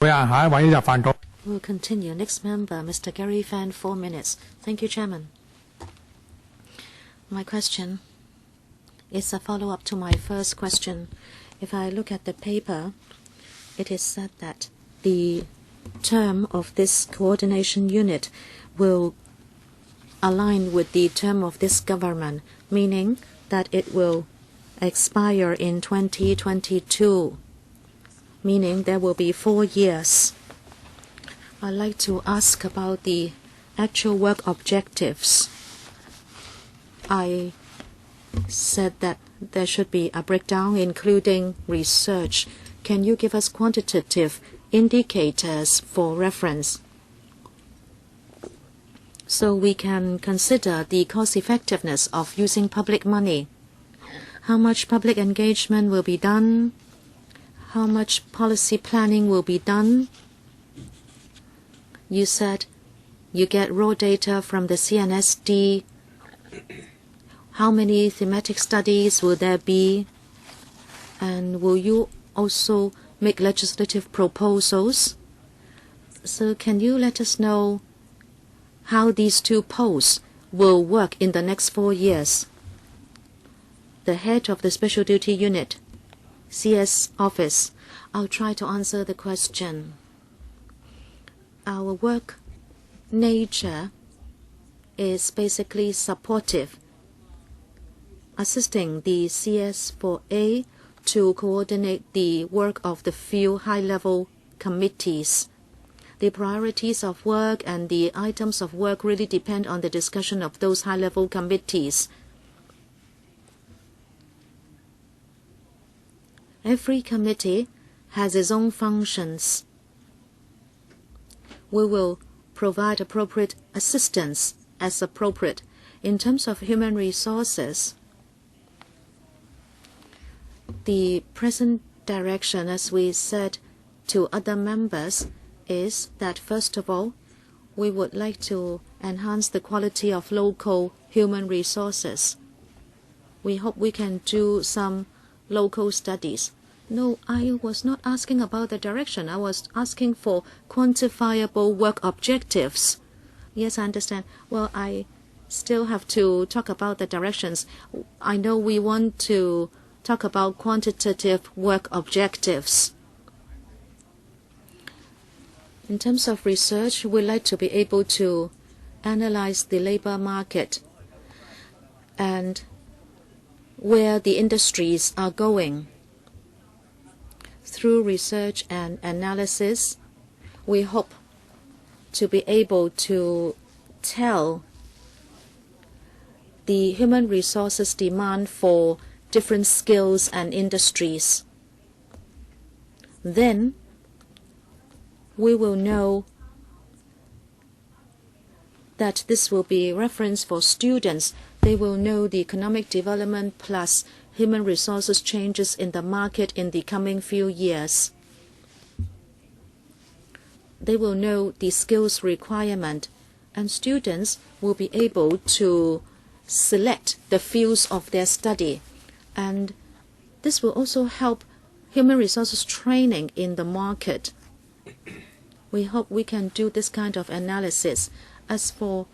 We'll continue. Next member, Mr. Gary Fan, 4 minutes. Thank you, Chairman. My question is a follow-up to my first question. If I look at the paper, it is said that the term of this coordination unit will align with the term of this government, meaning that it will expire in 2022, meaning there will be 4 years. I'd like to ask about the actual work objectives. I said that there should be a breakdown including research. Can you give us quantitative indicators for reference so we can consider the cost effectiveness of using public money? How much public engagement will be done? How much policy planning will be done? You said you get raw data from the CNSD. How many thematic studies will there be? And will you also make legislative proposals? So can you let us know how these two posts will work in the next 4 years? The head of the Special Duty Unit, CS Office. I'll try to answer the question. Our work nature is basically supportive, assisting the CS4A to coordinate the work of the few high-level committees. The priorities of work and the items of work really depend on the discussion of those high-level committees. Every committee has its own functions. We will provide appropriate assistance as appropriate. In terms of human resources, the present direction, as we said to other members, is that first of all, we would like to enhance the quality of local human resources. We hope we can do some local studies. No, I was not asking about the direction. I was asking for quantifiable work objectives. Yes, I understand. Well, I still have to talk about the directions. I know we want to talk about quantitative work objectives. In terms of research, we'd like to be able to analyze the labor market and where the industries are going. Through research and analysis, we hope to be able to tell the human resources demand for different skills and industries. Then we will know that this will be reference for students. They will know the economic development plus human resources changes in the market in the coming few years. They will know the skills requirement, and students will be able to select the fields of their study. And this will also help human resources training in the market. We hope we can do this kind of analysis. As for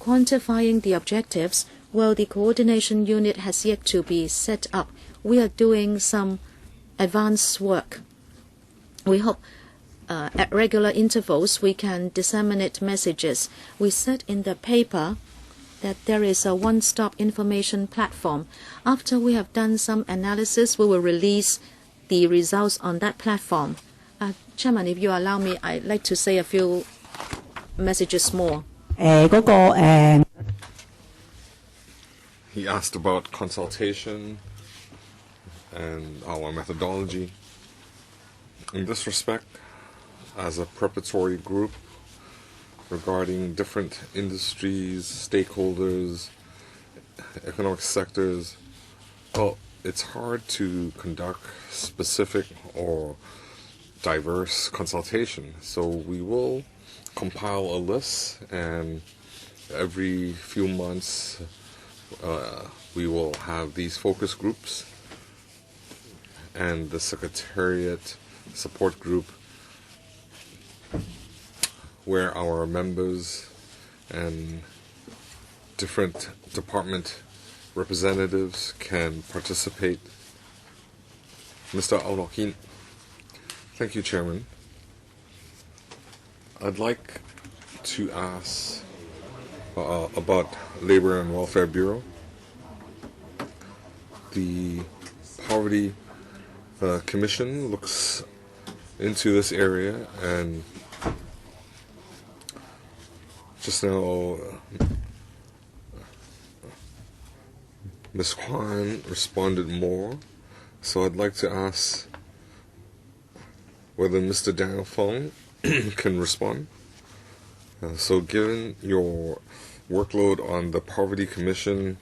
quantifying the objectives, well, the coordination unit has yet to be set up. We are doing some advanced work. We hope at regular intervals we can disseminate messages. We said in the paper that there is a one-stop information platform. After we have done some analysis, we will release the results on that platform. Chairman, if you allow me, I'd like to say a few messages more. He asked about consultation and our methodology. In this respect, as a preparatory group regarding different industries, stakeholders, economic sectors, well, it's hard to conduct specific or diverse consultation. So we will compile a list, and every few months we will have these focus groups, and the Secretariat support group where our members and different department representatives can participate. Mr. Aunokin. Thank you, Chairman. I'd like to ask about Labor and Welfare Bureau. The Poverty Commission looks into this area, and just now Ms. Shan responded more, so I'd like to ask whether Mr. Daniel Fung can respond. So given your workload on the Poverty Commission,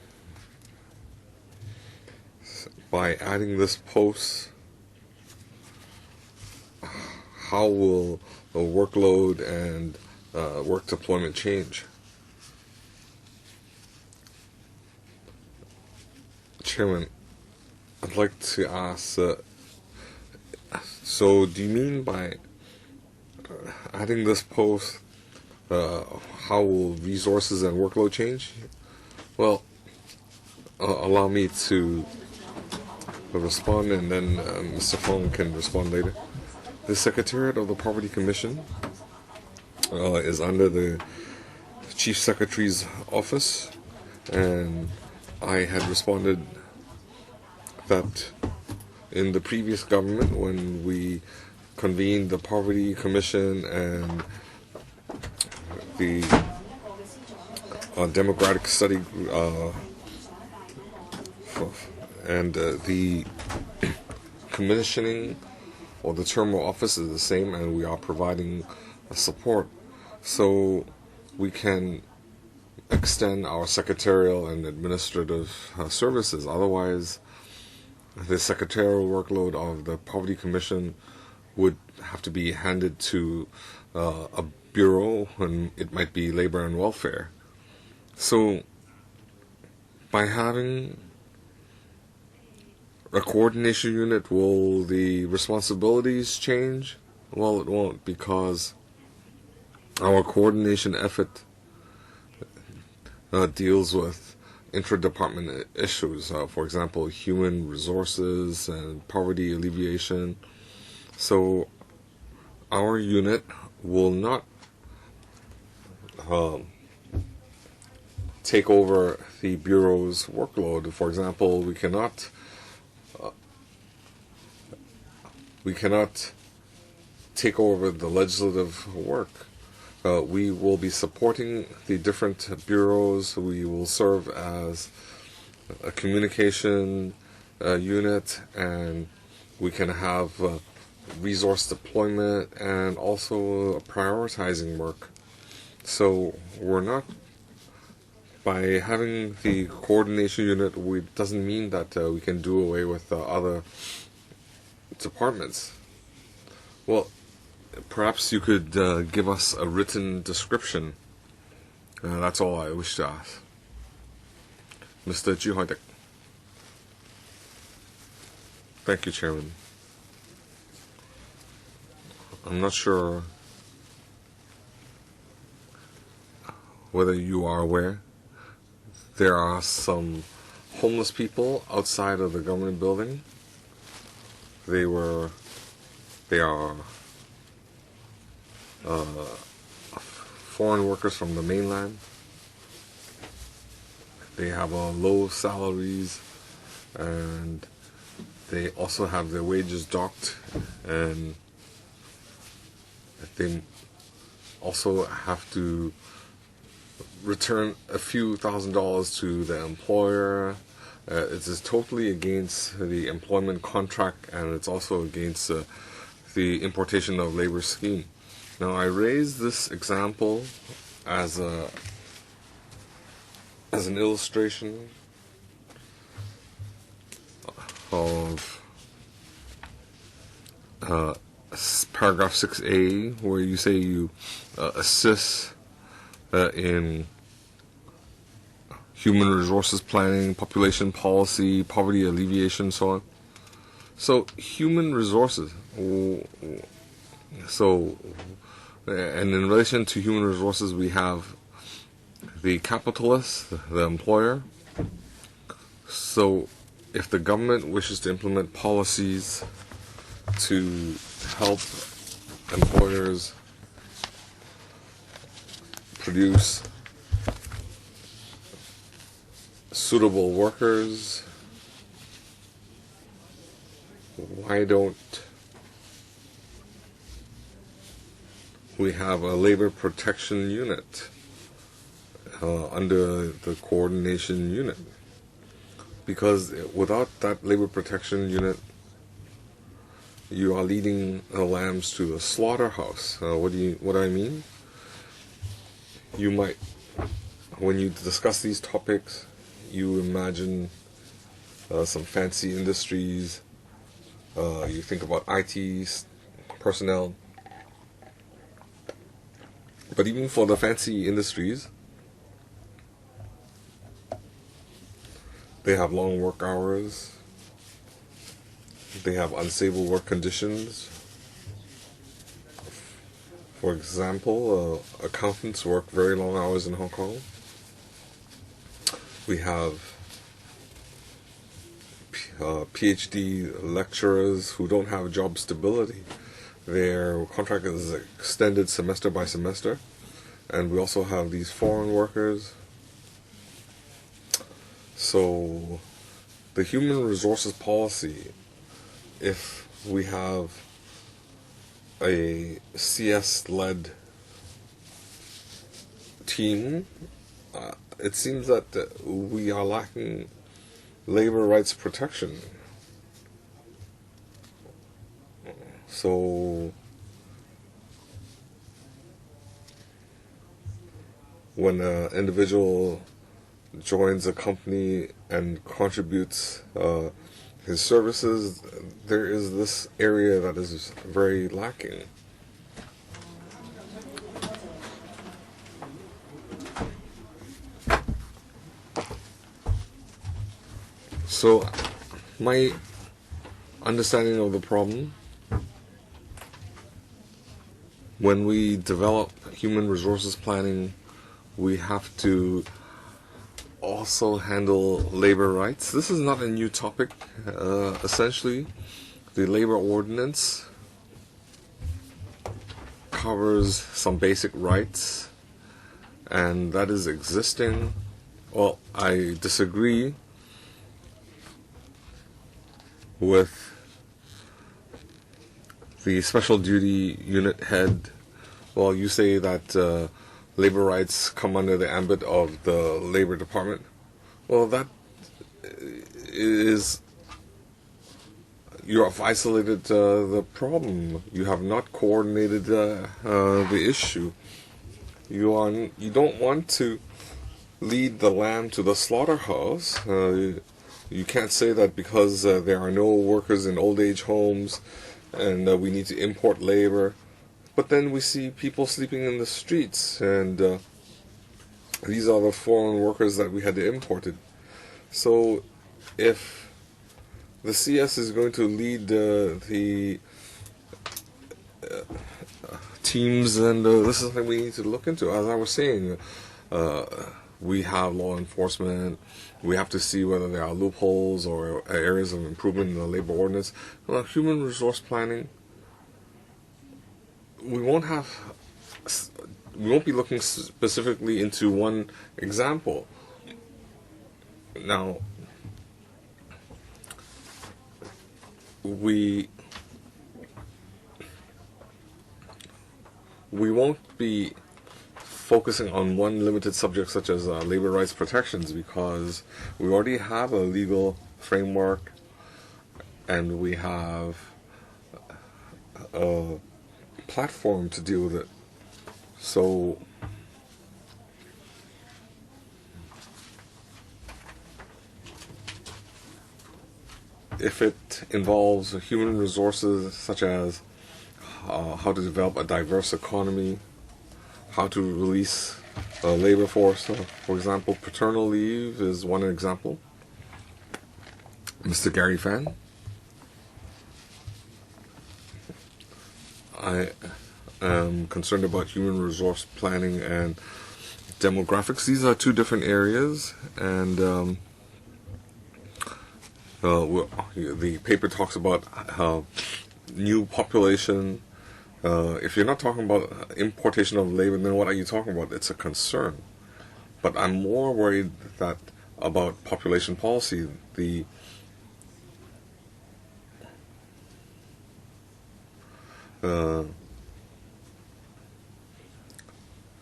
by adding this post, how will the workload and work deployment change? Chairman, I'd like to ask, so do you mean by adding this post, how will resources and workload change? Well, allow me to respond, and then Mr. Fung can respond later. The Secretariat of the Poverty Commission is under the Chief Secretary's office, and I had responded that in the previous government, when we convened the Poverty Commission and the democratic study and the commissioning or the term of office is the same, and we are providing support, so we can extend our secretarial and administrative services. Otherwise, the secretarial workload of the Poverty Commission would have to be handed to a bureau, and it might be Labor and Welfare. So by having a coordination unit, will the responsibilities change? Well, it won't, because our coordination effort deals with intra-department issues, for example, human resources and poverty alleviation. So our unit will not take over the Bureau's workload. For example, we cannot take over the legislative work. We will be supporting the different bureaus. We will serve as a communication unit, and we can have resource deployment and also prioritizing work. So we're not, by having the coordination unit, it doesn't mean that we can do away with other departments. Well, perhaps you could give us a written description. That's all I wish to ask. Mr. Ji Hoidek. Thank you, Chairman. I'm not sure whether you are aware, there are some homeless people outside of the government building. They are foreign workers from the mainland. They have low salaries, and they also have their wages docked, and they also have to return a few $1,000s to the employer. It is totally against the employment contract, and it's also against the importation of labor scheme. Now, I raise this example as an illustration of paragraph 6A, where you say you assist in human resources planning, population policy, poverty alleviation, so on. So human resources. So And in relation to human resources, we have the capitalist, the employer. So if the government wishes to implement policies to help employers produce suitable workers, why don't we have a labor protection unit under the coordination unit? Because without that labor protection unit, you are leading the lambs to the slaughterhouse. What do I mean? You might, when you discuss these topics, you imagine some fancy industries. You think about IT personnel. But even for the fancy industries, they have long work hours. They have unstable work conditions. For example, accountants work very long hours in Hong Kong. We have PhD lecturers who don't have job stability. Their contract is extended semester by semester. And we also have these foreign workers. So the human resources policy, if we have a CS-led team, it seems that we are lacking labor rights protection. So when an individual joins a company and contributes his services, there is this area that is very lacking. So my understanding of the problem, when we develop human resources planning, we have to also handle labor rights. This is not a new topic. Essentially, the labor ordinance covers some basic rights, and that is existing. Well, I disagree with the special duty unit head. Well, you say that labor rights come under the ambit of the Labor Department. Well, that is, you have isolated the problem. You have not coordinated the issue. You don't want to lead the lamb to the slaughterhouse. You can't say that because there are no workers in old age homes and we need to import labor. But then we see people sleeping in the streets, and these are the foreign workers that we had to import. So if the CS is going to lead the teams, and this is something we need to look into. As I was saying, we have law enforcement. We have to see whether there are loopholes or areas of improvement in the labor ordinance. Well, human resource planning, we won't be looking specifically into one example. Now, we won't be focusing on one limited subject such as labor rights protections, because we already have a legal framework and we have a platform to deal with it. So if it involves human resources such as how to develop a diverse economy, how to release a labor force, for example, paternal leave is one example. Mr. Gary Fan, am concerned about human resource planning and demographics. These are two different areas, and the paper talks about new population. If you're not talking about importation of labor, then what are you talking about? It's a concern. But I'm more worried that about population policy. The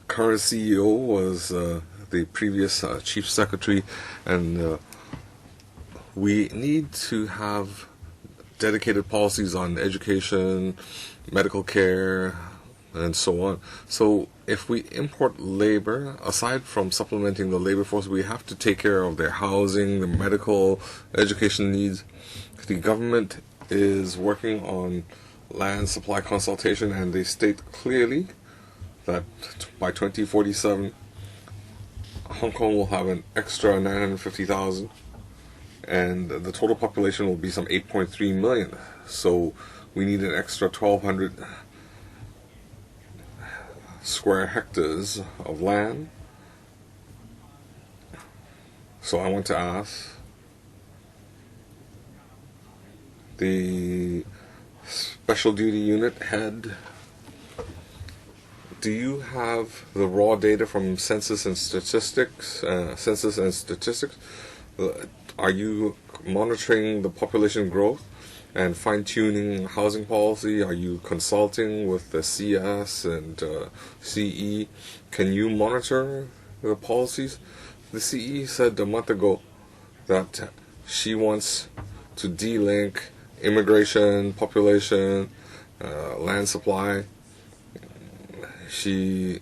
current CEO was the previous chief secretary, and we need to have dedicated policies on education, medical care, and so on. So if we import labor, aside from supplementing the labor force, we have to take care of their housing, their medical, education needs. The government is working on land supply consultation, and they state clearly that by 2047, Hong Kong will have an extra 950,000, and the total population will be some 8.3 million. So we need an extra 1,200 square hectares of land. So I want to ask the Special Duty Unit head, do you have the raw data from census and statistics? Are you monitoring the population growth and fine-tuning housing policy? Are you consulting with the CS and CE? Can you monitor the policies? The CE said a month ago that she wants to de-link immigration, population, land supply. She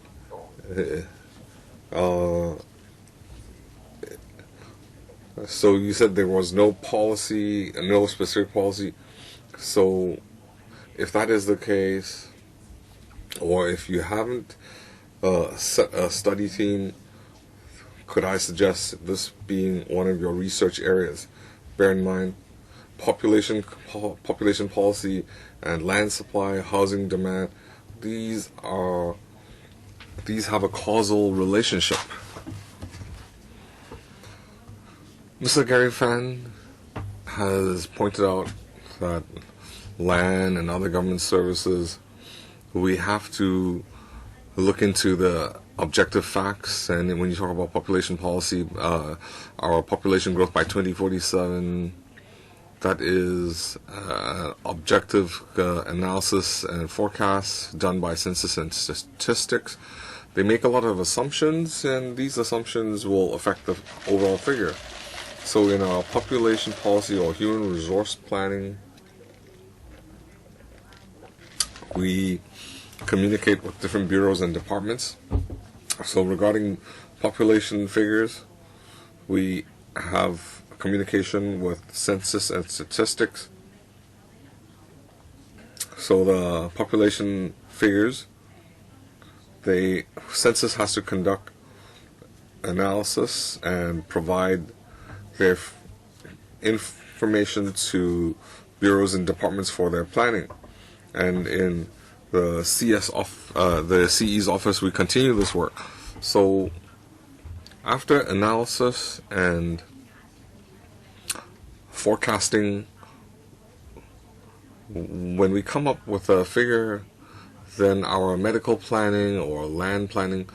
so you said there was no policy, no specific policy. So if that is the case, or if you haven't set a study team, could I suggest this being one of your research areas? Bear in mind, population policy and land supply, housing demand, these have a causal relationship. Mr. Gary Fan has pointed out that land and other government services, we have to look into the objective facts. And when you talk about population policy, our population growth by 2047, that is objective analysis and forecasts done by Census and Statistics. They make a lot of assumptions, and these assumptions will affect the overall figure. So in our population policy or human resource planning, we communicate with different bureaus and departments. So regarding population figures, we have communication with Census and Statistics. So the population figures, Census has to conduct analysis and provide their information to bureaus and departments for their planning. And in the CE's office, we continue this work. So after analysis and forecasting, when we come up with a figure, then our medical planning or land planning,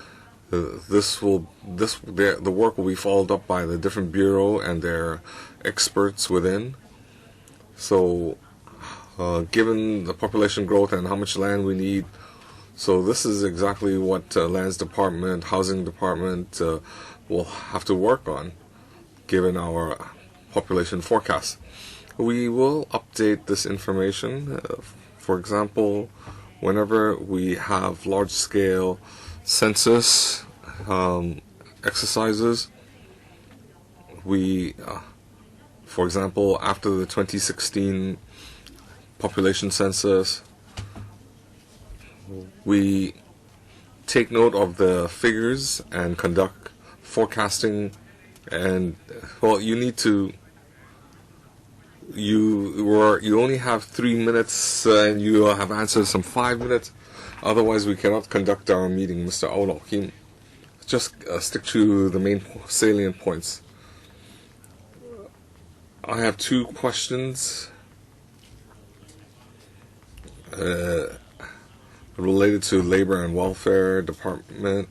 the work will be followed up by the different bureau and their experts within. So given the population growth and how much land we need, so this is exactly what Lands Department, Housing Department will have to work on, given our population forecast. We will update this information. For example, whenever we have large-scale census exercises, we, for example, after the 2016 population census, we take note of the figures and conduct forecasting. And well, you only have 3 minutes and you have answered some 5 minutes. Otherwise, we cannot conduct our meeting, Mr. Aolo Kim. Just stick to the main salient points. I have 2 questions related to Labor and Welfare Department.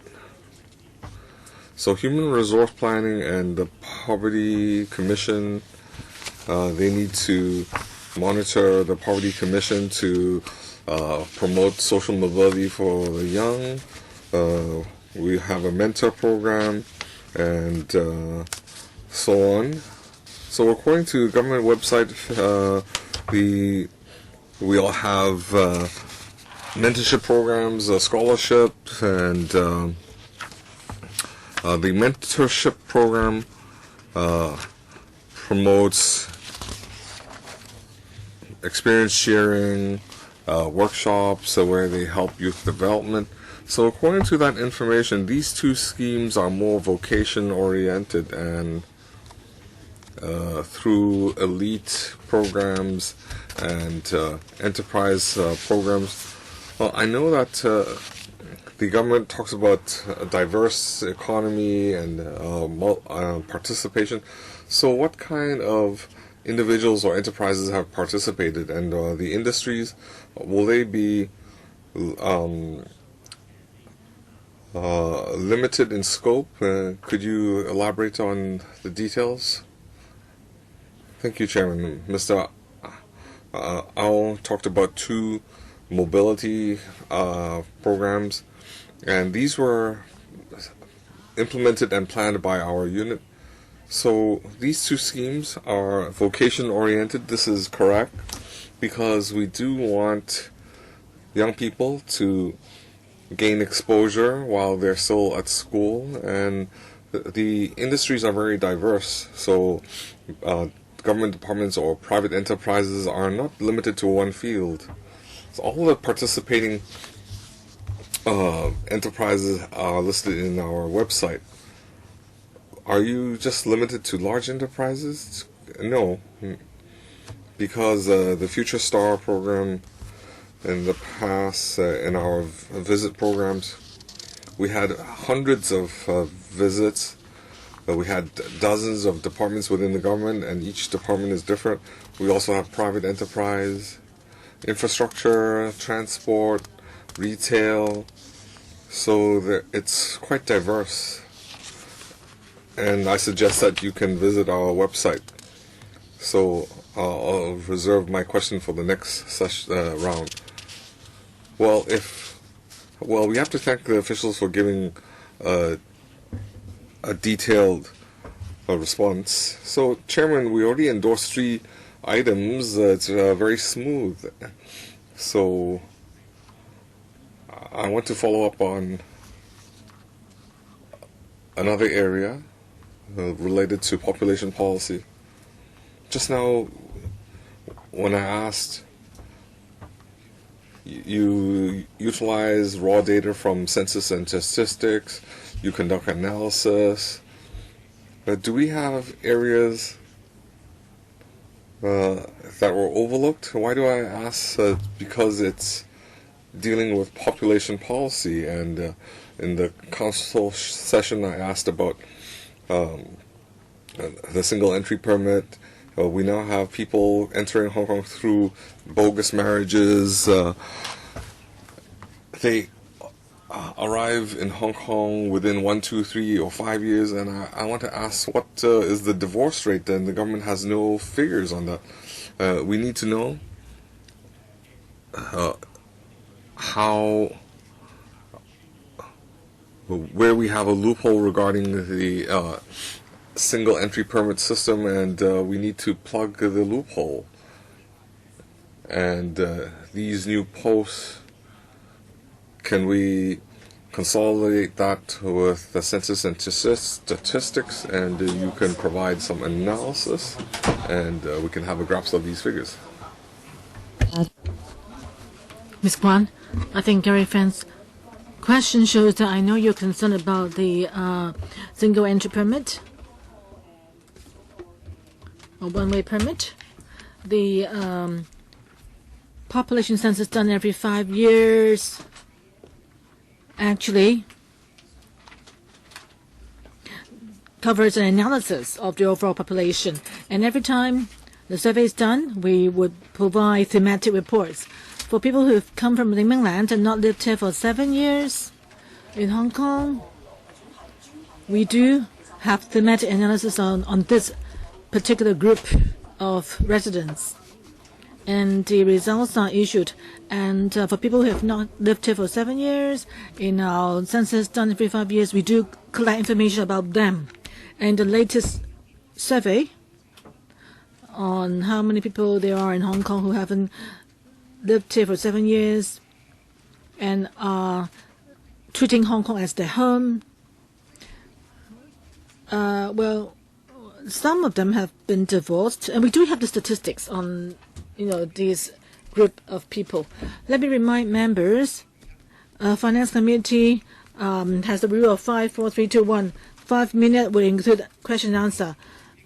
So Human Resource Planning and the Poverty Commission, they need to monitor the Poverty Commission to promote social mobility for the young. We have a mentor program and so on. So according to the government website, we all have mentorship programs, scholarship, and the mentorship program promotes experience sharing, workshops where they help youth development. So according to that information, these 2 schemes are more vocation oriented and through elite programs and enterprise programs. Well, I know that the government talks about a diverse economy and participation. So what kind of individuals or enterprises have participated, and the industries, will they be limited in scope? Could you elaborate on the details? Thank you, Chairman. Mr. Ao talked about 2 mobility programs, and these were implemented and planned by our unit. So these 2 schemes are vocation oriented. This is correct, because we do want young people to gain exposure while they're still at school, and the industries are very diverse. So government departments or private enterprises are not limited to one field. So all the participating enterprises are listed in our website. Are you just limited to large enterprises? No, because the Future Star program in the past, in our visit programs, we had hundreds of visits. We had dozens of departments within the government, and each department is different. We also have private enterprise, infrastructure, transport, retail, so it's quite diverse. And I suggest that you can visit our website. So I'll reserve my question for the next round. Well, we have to thank the officials for giving a detailed response. So, Chairman, we already endorsed 3 items. It's very smooth. So, I want to follow up on another area related to population policy. Just now, when I asked, you utilize raw data from census and statistics, you conduct analysis. Do we have areas that were overlooked? Why do I ask? Because it's dealing with population policy, and in the council session I asked about the single entry permit. We now have people entering Hong Kong through bogus marriages. They arrive in Hong Kong within 1, 2, 3, or 5 years, and I want to ask, what is the divorce rate? And the government has no figures on that. We need to know where we have a loophole regarding the single entry permit system, and we need to plug the loophole. And these new posts, can we consolidate that with the census and statistics, and you can provide some analysis, and we can have a grasp of these figures. Ms. Kwan, I think Gary Fan's question shows that I know you're concerned about the single entry permit, a one-way permit. The population census done every 5 years. actually covers an analysis of the overall population. And every time the survey is done, we would provide thematic reports. For people who have come from the mainland and not lived here for 7 years in Hong Kong, we do have thematic analysis on this particular group of residents. And the results are issued. And for people who have not lived here for 7 years, in our census done every 5 years, we do collect information about them. And the latest survey on how many people there are in Hong Kong who haven't lived here for 7 years and are treating Hong Kong as their home. Well, some of them have been divorced, and we do have the statistics on, this group of people. Let me remind members, Finance Committee has the rule of 5, 4, 3, 2, 1. 5 minutes will include question and answer.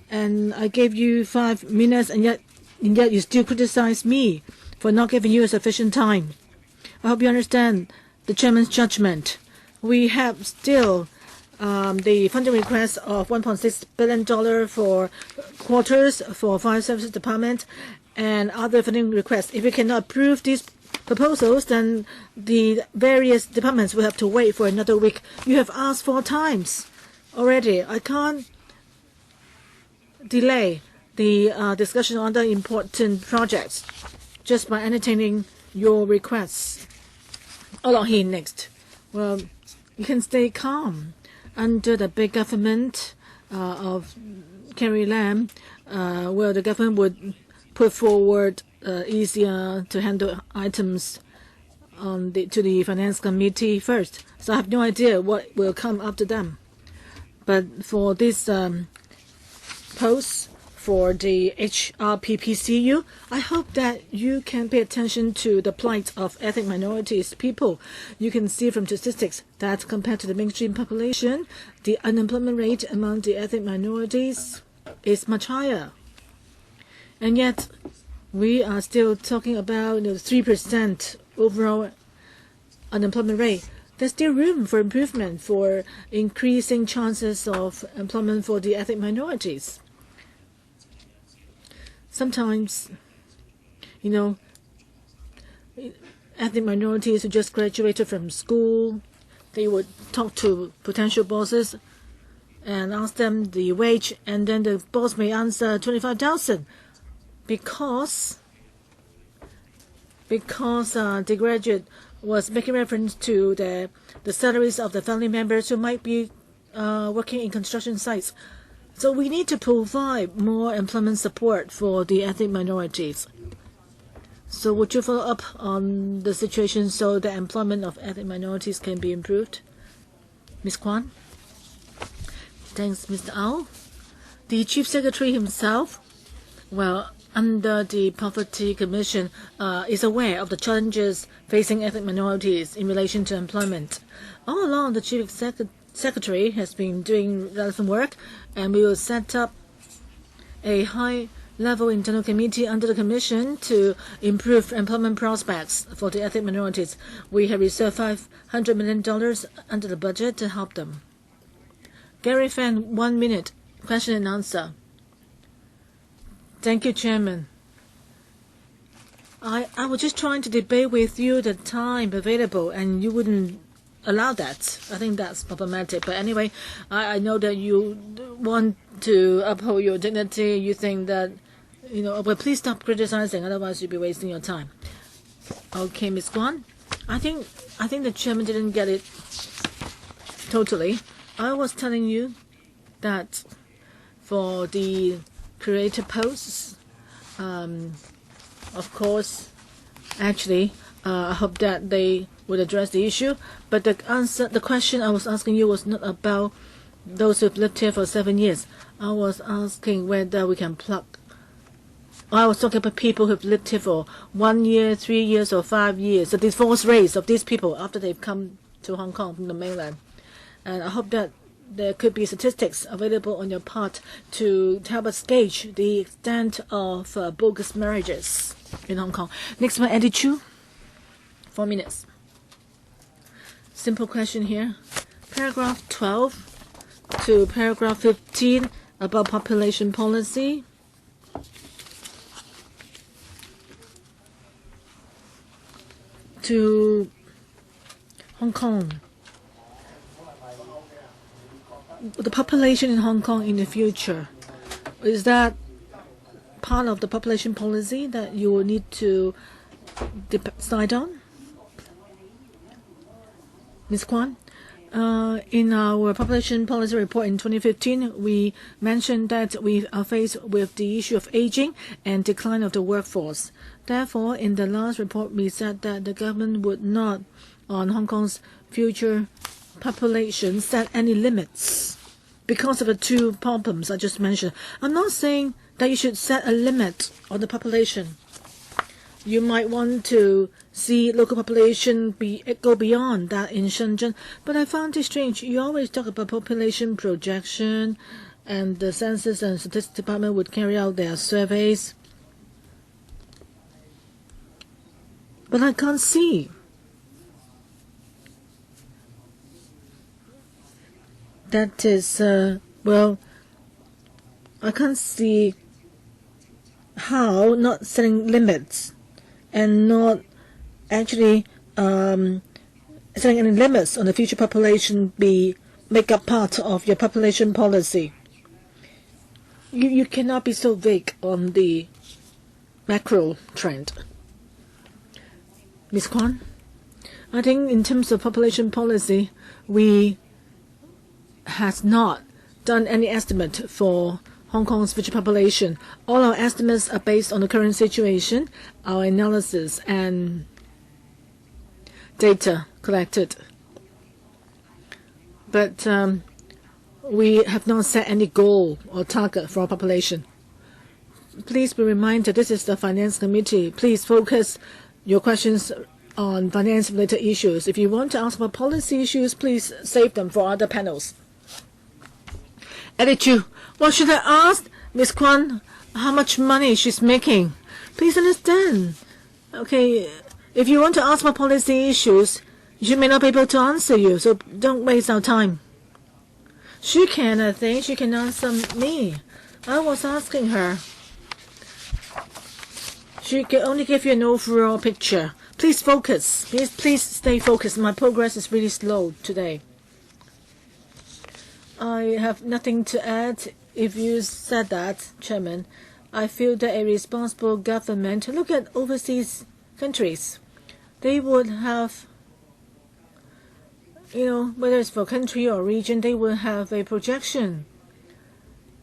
And I gave you 5 minutes, and yet you still criticize me for not giving you a sufficient time. I hope you understand the chairman's judgment. We have still the funding request of $1.6 billion for quarters for Fire Services Department and other funding requests. If we cannot approve these proposals, then the various departments will have to wait for another week. You have asked 4 times already. I can't delay the discussion on the important projects just by entertaining your requests. He next. Well, you can stay calm under the big government of Carrie Lam. The government would put forward easier to handle items to the Finance Committee first. So I have no idea what will come after them. But for this post for the HRPPCU, I hope that you can pay attention to the plight of ethnic minorities people. You can see from statistics that compared to the mainstream population, the unemployment rate among the ethnic minorities is much higher. And yet, we are still talking about 3% overall unemployment rate. There's still room for improvement for increasing chances of employment for the ethnic minorities. Sometimes, ethnic minorities who just graduated from school, they would talk to potential bosses and ask them the wage, and then the boss may answer 25,000 because the graduate was making reference to the salaries of the family members who might be working in construction sites. So we need to provide more employment support for the ethnic minorities. So would you follow up on the situation so the employment of ethnic minorities can be improved? Ms. Kwan? Thanks, Mr. Au. The Chief Secretary himself, under the Poverty Commission, is aware of the challenges facing ethnic minorities in relation to employment. All along, the Chief Secretary has been doing relevant work, and we will set up a high-level internal committee under the Commission to improve employment prospects for the ethnic minorities. We have reserved $500 million under the budget to help them. Gary Fan, 1 minute, question and answer. Thank you, Chairman. I was just trying to debate with you the time available, and you wouldn't allow that. I think that's problematic. But anyway, I know that you want to uphold your dignity. You think that, but please stop criticizing, otherwise you'll be wasting your time. Okay, Ms. Kwan. I think the Chairman didn't get it totally. I was telling you that for the creator posts, of course, actually, I hope that they would address the issue. But the question I was asking you was not about those who've lived here for 7 years. I was asking whether we can plug. I was talking about people who've lived here for 1 year, 3 years, or 5 years. The divorce rates of these people after they've come to Hong Kong from the mainland. And I hope that there could be statistics available on your part to help us gauge the extent of bogus marriages in Hong Kong. Next one, Eddie Chu. 4 minutes. simple question here. Paragraph 12 to paragraph 15 about population policy. To Hong Kong. The population in Hong Kong in the future, is that part of the population policy that you will need to decide on? Ms. Kwan, in our population policy report in 2015, we mentioned that we are faced with the issue of aging and decline of the workforce. Therefore, in the last report, we said that the government would not, on Hong Kong's future population, set any limits because of the two problems I just mentioned. I'm not saying that you should set a limit on the population. You might want to see local population go beyond that in Shenzhen, but I found it strange. You always talk about population projection, and the Census and Statistics Department would carry out their surveys. But I can't see that is, well, I can't see how not setting limits and not actually setting any limits on the future population make up part of your population policy. You cannot be so vague on the macro trend. Ms. Kwan, I think in terms of population policy, we has not done any estimate for Hong Kong's future population. All our estimates are based on the current situation, our analysis and data collected. But we have not set any goal or target for our population. Please be reminded, this is the Finance Committee. Please focus your questions on finance-related issues. If you want to ask about policy issues, please save them for other panels. Pt2, what should I ask Ms. Kwan? How much money she's making? Please understand. Okay, if you want to ask about policy issues, she may not be able to answer you, so don't waste our time. She can, I think. She can answer me. I was asking her. She can only give you an overall picture. Please focus. Please stay focused. My progress is really slow today. I have nothing to add. If you said that, Chairman, I feel that a responsible government, look at overseas countries. They would have, whether it's for country or region, they will have a projection.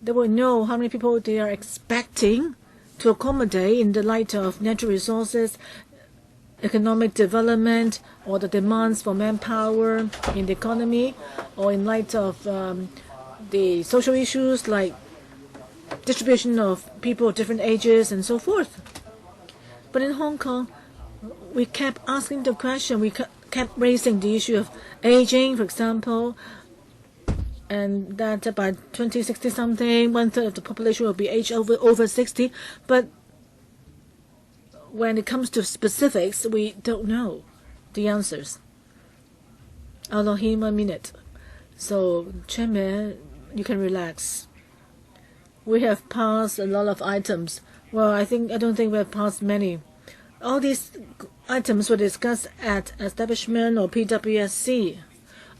They will know how many people they are expecting to accommodate in the light of natural resources, economic development, or the demands for manpower in the economy, or in light of the social issues like distribution of people of different ages and so forth. But in Hong Kong, we kept asking the question, we kept raising the issue of aging, for example, and that by 2060 something, 1/3 of the population will be aged over 60. But when it comes to specifics, we don't know the answers. I'll allow him 1 minute. So, Chairman, you can relax. We have passed a lot of items. Well, I don't think we have passed many. All these items were discussed at establishment or PWSC.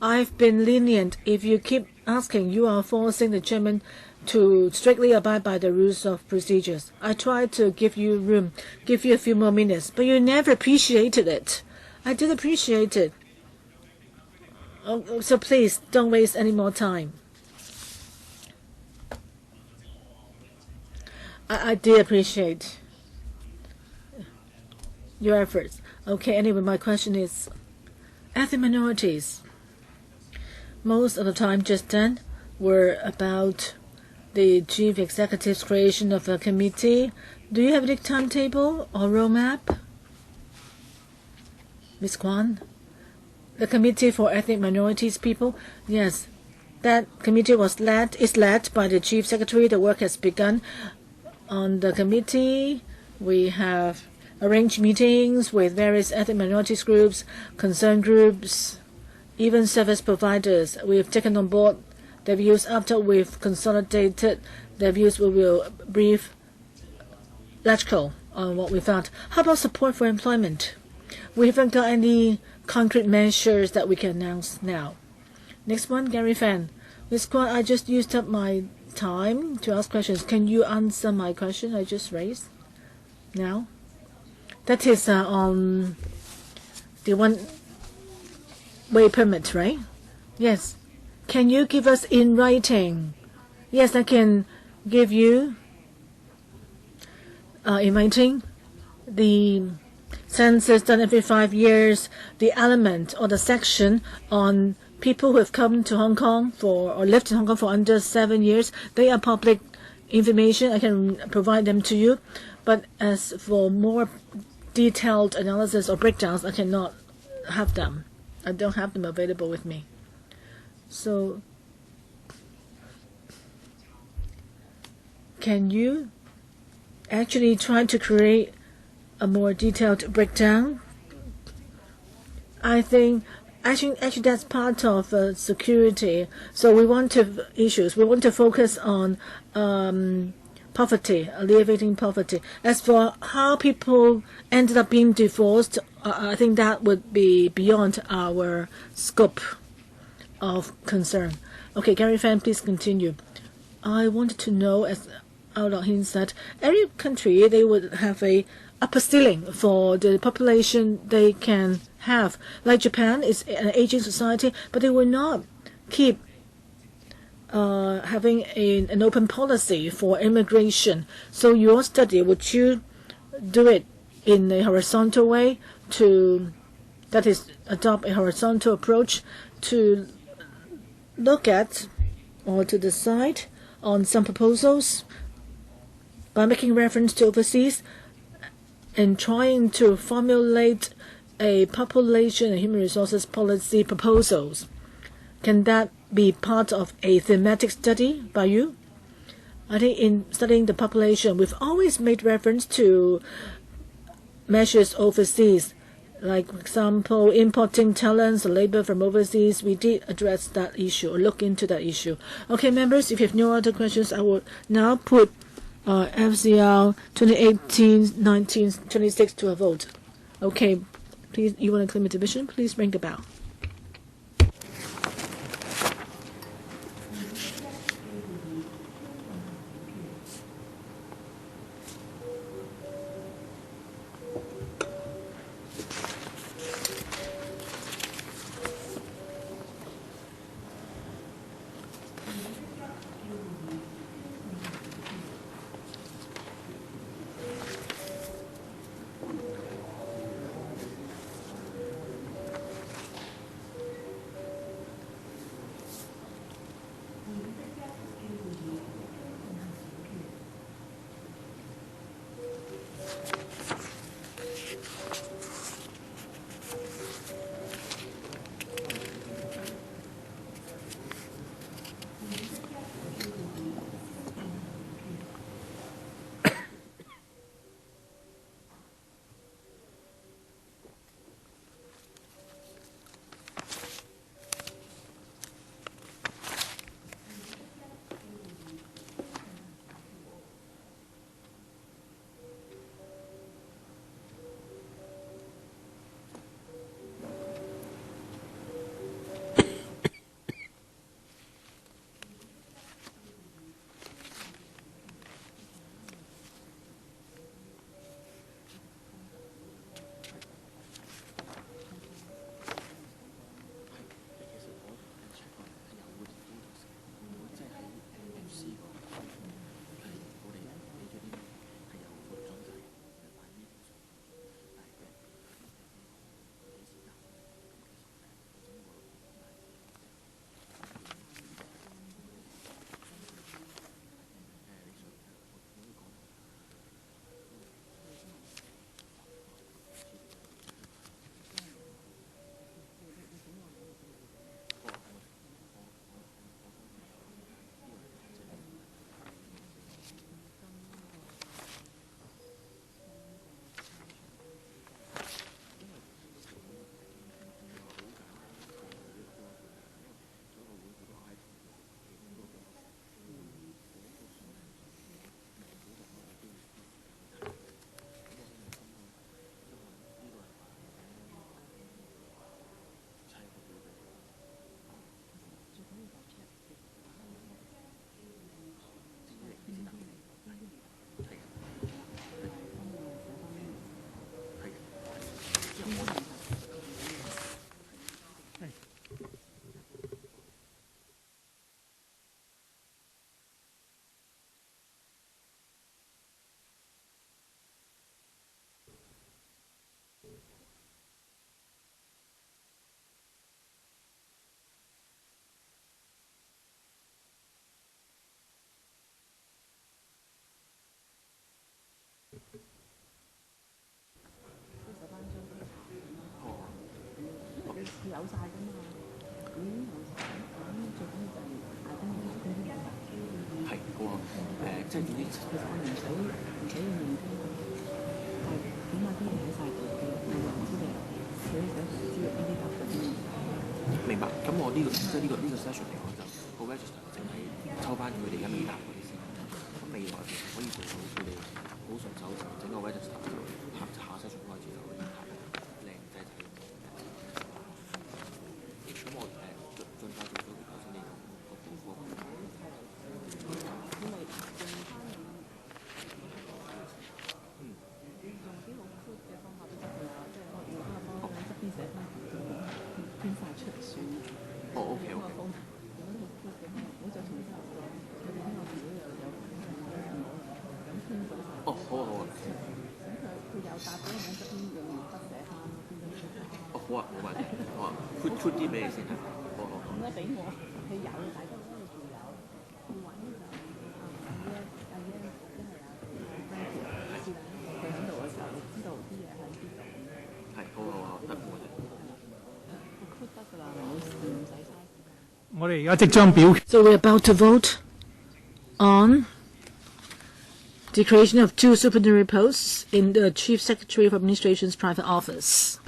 I've been lenient. If you keep asking, you are forcing the chairman to strictly abide by the rules of procedures. I tried to give you room, give you a few more minutes, but you never appreciated it. I did appreciate it. So please, don't waste any more time. I did appreciate your efforts. Okay, anyway, my question is, ethnic minorities, most of the time just then, were about the chief executive's creation of a committee. Do you have any timetable or roadmap? Ms. Kwan? The Committee for Ethnic Minorities People? Yes, that committee is led by the Chief Secretary. The work has begun. On the committee, we have arranged meetings with various ethnic minorities groups, concerned groups even service providers. We've taken on board their views. After we've consolidated their views, we will brief LegCo on what we found. How about support for employment? We haven't got any concrete measures that we can announce now. Next one, Gary Fan. Ms. Kwan, I just used up my time to ask questions. Can you answer my question I just raised now? That is on the one-way permit, right? Yes. Can you give us in writing? Yes, I can give you in writing the census done every 5 years, the element or the section on people who have come to Hong Kong or lived in Hong Kong for under 7 years. They are public information. I can provide them to you. But as for more detailed analysis or breakdowns, I cannot have them. I don't have them available with me. So can you actually try to create a more detailed breakdown? I think actually that's part of security. So we want to focus on poverty, alleviating poverty. As for how people ended up being divorced, I think that would be beyond our scope of concern. Okay, Gary Fan, please continue. I wanted to know, as out of hindsight, every country they would have a upper ceiling for the population they can have. Like Japan is an aging society, but they will not keep having an open policy for immigration. So your study, would you do it in a horizontal way that is, adopt a horizontal approach to look at or to decide on some proposals by making reference to overseas and trying to formulate a population and human resources policy proposals? Can that be part of a thematic study by you? I think in studying the population, we've always made reference to measures overseas. Like, for example, importing talents or labor from overseas. We did address that issue or look into that issue. Okay, members, if you have no other questions, I will now put FCR 2018-19-26 to a vote. Okay, please, you want to claim a division? Please ring the bell. 明白。咁我呢個session 嚟講就個 register 淨係抽翻佢哋而家未答嗰啲先。咁未來其實可以做到佢哋好順手就整個 register 就下 session 開始就可以睇靚仔仔。咁我盡快做咗頭先你講個補課。好啊，冇問題。好啊，put 啲俾你先啊。好。咁咧俾我佢有，大家都仲有，要揾就佢喺度嘅時候，你知道啲嘢喺邊度。係，好，得冇問題。put 得㗎啦，唔使嘥。我哋而家即將表決。So we're about to vote on the creation of 2 supernumerary posts in the Chief Secretary of Administration's private office.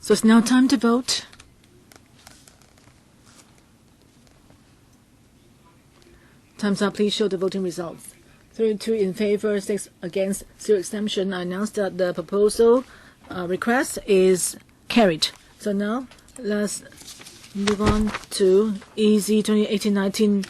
So it's now time to vote. Time's up. Please show the voting results. 32 in favor, 6 against, 0 extension. I announce that the proposal request is carried. So now let's move on to EZ 2018-19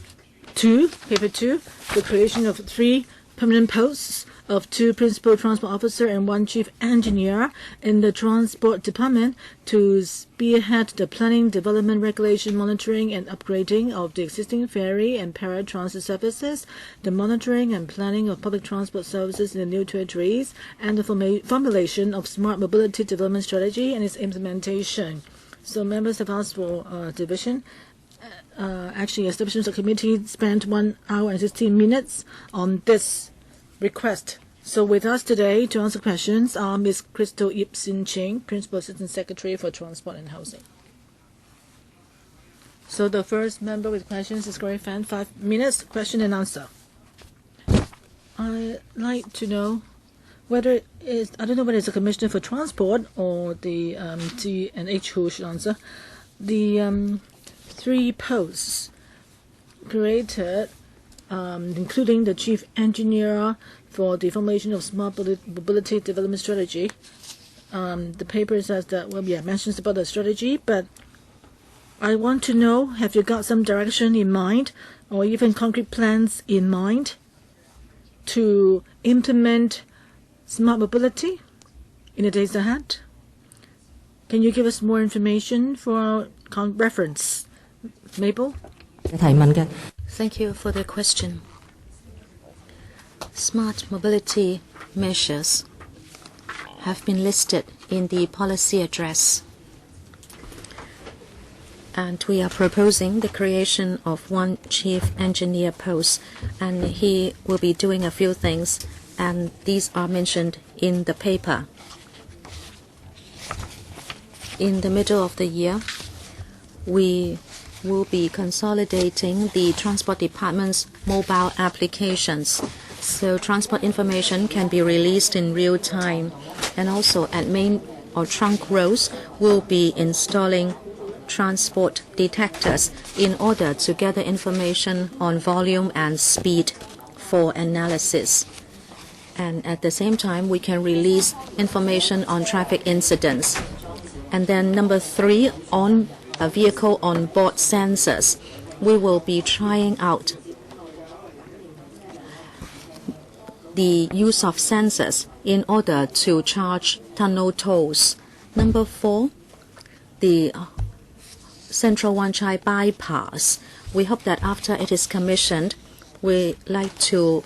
2, paper 2, the creation of 3 permanent posts of 2 principal transport officer and 1 chief engineer in the transport department to spearhead the planning, development, regulation, monitoring and upgrading of the existing ferry and paratransit services, the monitoring and planning of public transport services in the new territories, and the formulation of smart mobility development strategy and its implementation. So members have asked for division. Actually, establishment of committee spent 1 hour and 16 minutes on this request. So with us today to answer questions are Ms. Crystal Yip Sin Ching, Principal Assistant Secretary for Transport and Housing. So the first member with questions is Gloria Fan, 5 minutes, question and answer. I'd like to know whether I don't know whether it's the Commissioner for Transport or the T&H who should answer. The 3 posts created, including the Chief Engineer for the formation of smart mobility development strategy. The paper says that, well, yeah, mentions about the strategy, but I want to know, have you got some direction in mind or even concrete plans in mind to implement smart mobility in the days ahead? Can you give us more information for reference? Mabel? Thank you for the question. Smart mobility measures have been listed in the policy address. And we are proposing the creation of 1 chief engineer post, and he will be doing a few things, and these are mentioned in the paper. In the middle of the year, we will be consolidating the Transport Department's mobile applications, so transport information can be released in real time. And also at main or trunk roads, we'll be installing transport detectors in order to gather information on volume and speed for analysis. And at the same time, we can release information on traffic incidents. And then number 3, on a vehicle on board sensors, we will be trying out the use of sensors in order to charge tunnel tolls. Number 4, the Central Wan Chai bypass. We hope that after it is commissioned, we like to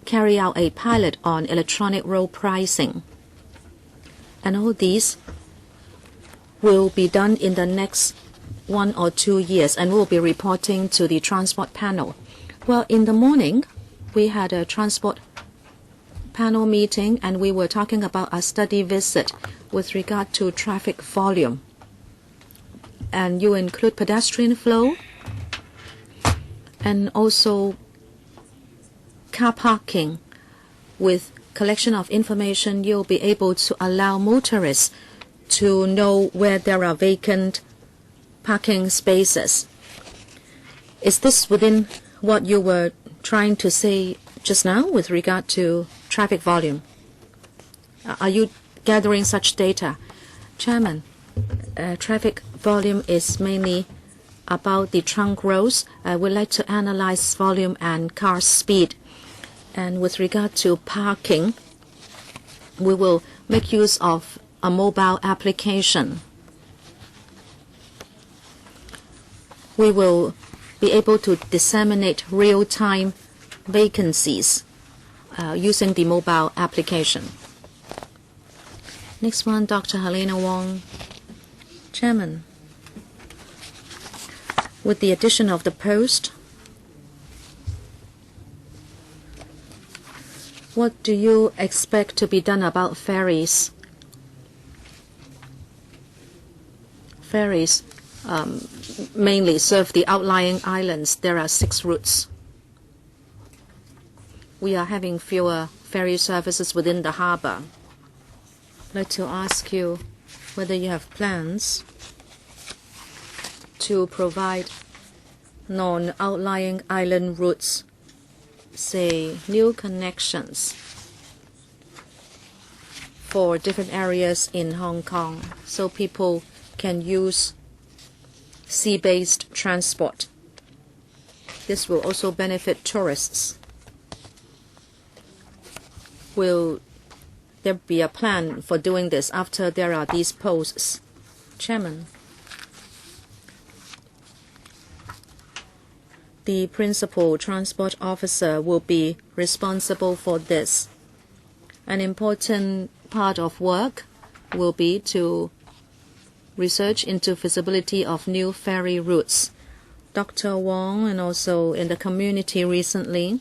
carry out a pilot on electronic road pricing. And all these will be done in the next 1 or 2 years, and we'll be reporting to the transport panel. Well, in the morning, we had a transport panel meeting, and we were talking about a study visit with regard to traffic volume. And you include pedestrian flow and also car parking. With collection of information, you'll be able to allow motorists to know where there are vacant parking spaces. Is this within what you were trying to say just now with regard to traffic volume? Are you gathering such data? Chairman, traffic volume is mainly about the trunk roads. We'd like to analyze volume and car speed. And with regard to parking, we will make use of a mobile application. We will be able to disseminate real-time vacancies using the mobile application. Next one, Dr. Helena Wong. Chairman, with the addition of the post, what do you expect to be done about ferries? Ferries mainly serve the outlying islands. There are 6 routes. We are having fewer ferry services within the harbor. I'd like to ask you whether you have plans to provide non-outlying island routes, say new connections for different areas in Hong Kong, so people can use sea-based transport. This will also benefit tourists. Will there be a plan for doing this after there are these posts? Chairman, the principal transport officer will be responsible for this. An important part of work will be to research into feasibility of new ferry routes. Dr. Wong, and also in the community recently,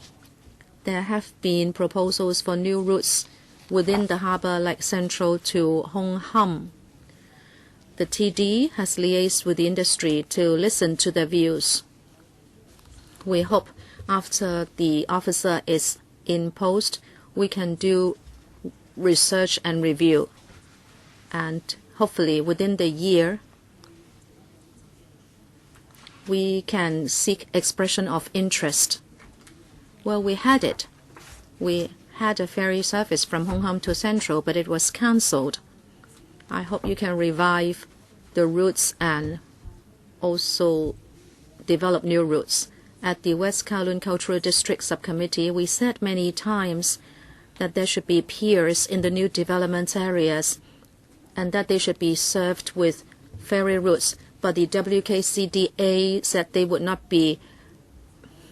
there have been proposals for new routes within the harbor, like central to Hong Kong. The TD has liaised with the industry to listen to their views. We hope after the officer is in post, we can do research and review. And hopefully within the year, we can seek expression of interest. Well, we had it. We had a ferry service from Hong Kong to Central, but it was cancelled. I hope you can revive the routes and also develop new routes. At the West Kowloon Cultural District Subcommittee, we said many times that there should be piers in the new development areas and that they should be served with ferry routes. But the WKCDA said they would not be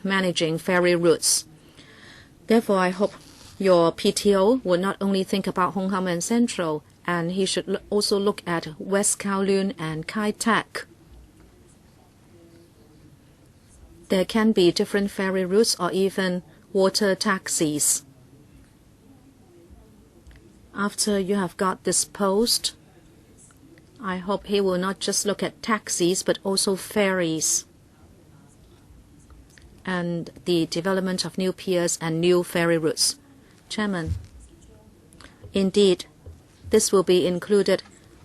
managing ferry routes. Therefore, I hope your PTO will not only think about Hong Kong and Central, and he should also look at West Kowloon and Kai Tak. There can be different ferry routes or even water taxis. After you have got this post, I hope he will not just look at taxis but also ferries and the development of new piers and new ferry routes. Chairman, indeed, this will be included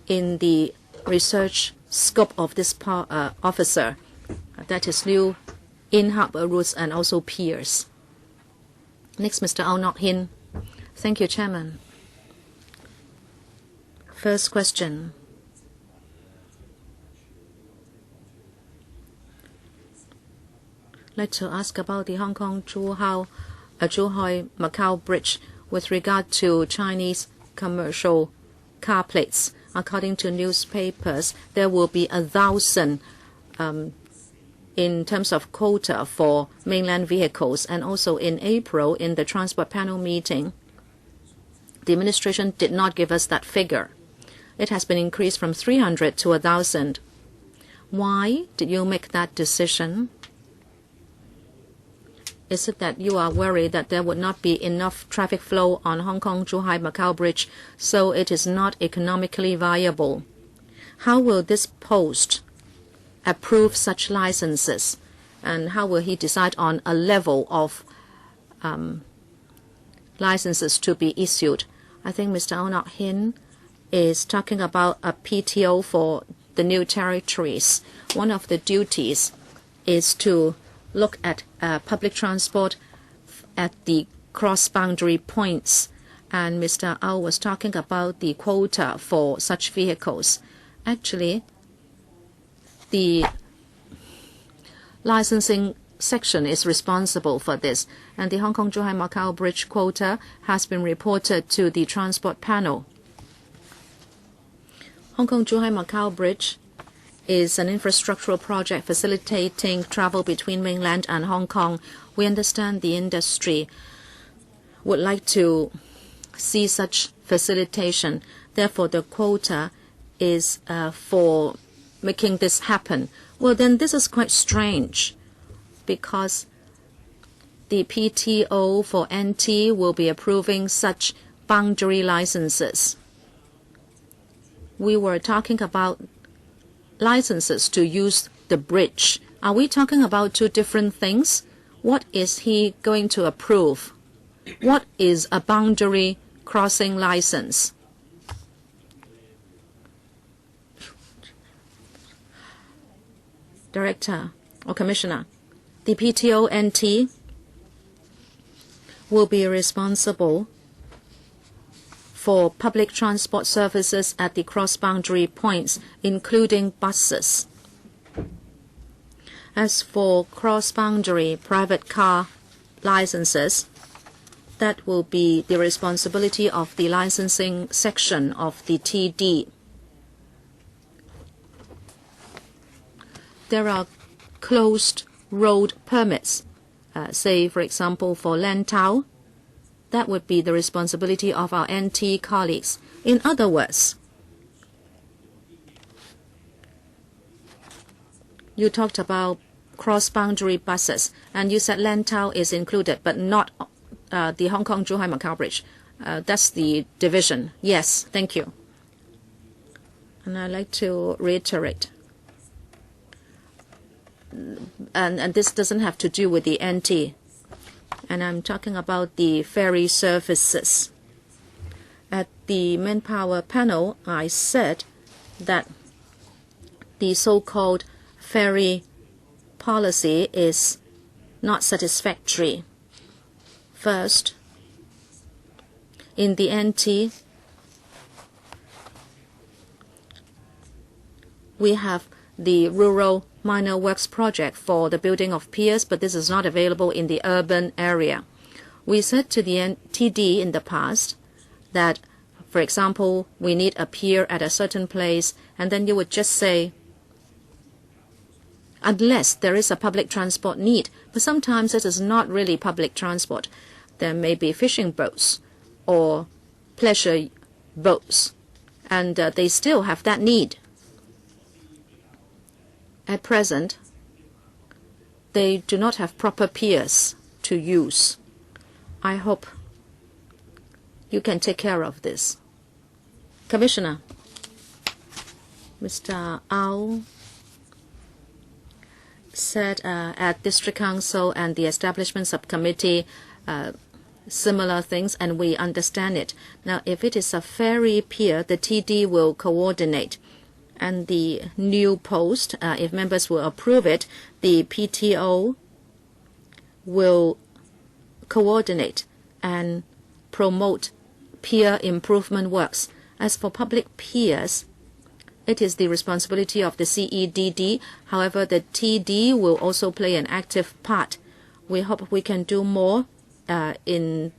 in the research scope of this officer. That is new in-harbour routes and also piers. Next, Mr. Au Nok Hin. Thank you, Chairman. First question. I'd like to ask about the Hong Kong-Zhuhai Macau Bridge with regard to Chinese commercial car plates. According to newspapers, there will be 1,000 in terms of quota for mainland vehicles. And also in April, in the transport panel meeting, the administration did not give us that figure. it has been increased from 300 to 1,000. Why did you make that decision? Is it that you are worried that there would not be enough traffic flow on Hong Kong-Zhuhai-Macau Bridge, so it is not economically viable? How will this post approve such licenses? And how will he decide on a level of licenses to be issued? I think Mr. Onok Hin is talking about a PTO for the new territories. One of the duties is to look at public transport at the cross-boundary points. And Mr. Au was talking about the quota for such vehicles. Actually, the licensing section is responsible for this, and the Hong Kong-Zhuhai-Macau Bridge quota has been reported to the Transport Panel. Hong Kong-Zhuhai-Macau Bridge is an infrastructural project facilitating travel between mainland and Hong Kong. We understand the industry would like to see such facilitation. Therefore, the quota is for making this happen. Well, then this is quite strange, because the PTO for NT will be approving such boundary licenses. We were talking about licenses to use the bridge. Are we talking about two different things? What is he going to approve? What is a boundary crossing license? Director or Commissioner, the PTO NT will be responsible for public transport services at the cross-boundary points, including buses. As for cross-boundary private car licenses, that will be the responsibility of the licensing section of the TD. There are closed road permits, say, for example, for Lantau. That would be the responsibility of our NT colleagues. In other words, you talked about cross-boundary buses, and you said Lantau is included, but not the Hong Kong-Zhuhai-Macau Bridge. That's the division. Yes, thank you. And I'd like to reiterate, and this doesn't have to do with the NT, and I'm talking about the ferry services. At the Manpower Panel, I said that the so-called ferry policy is not satisfactory. First, in the NT, we have the rural minor works project for the building of piers, but this is not available in the urban area. We said to the TD in the past that, for example, we need a pier at a certain place, and then you would just say, unless there is a public transport need. But sometimes it is not really public transport. There may be fishing boats or pleasure boats, and they still have that need. At present, they do not have proper piers to use. I hope you can take care of this. Commissioner, Mr. Au said at District Council and the Establishment Subcommittee similar things, and we understand it. Now, if it is a ferry pier, the TD will coordinate. And the new post, if members will approve it, the PTO will coordinate and promote pier improvement works. As for public piers, it is the responsibility of the CEDD. However, the TD will also play an active part. We hope we can do more in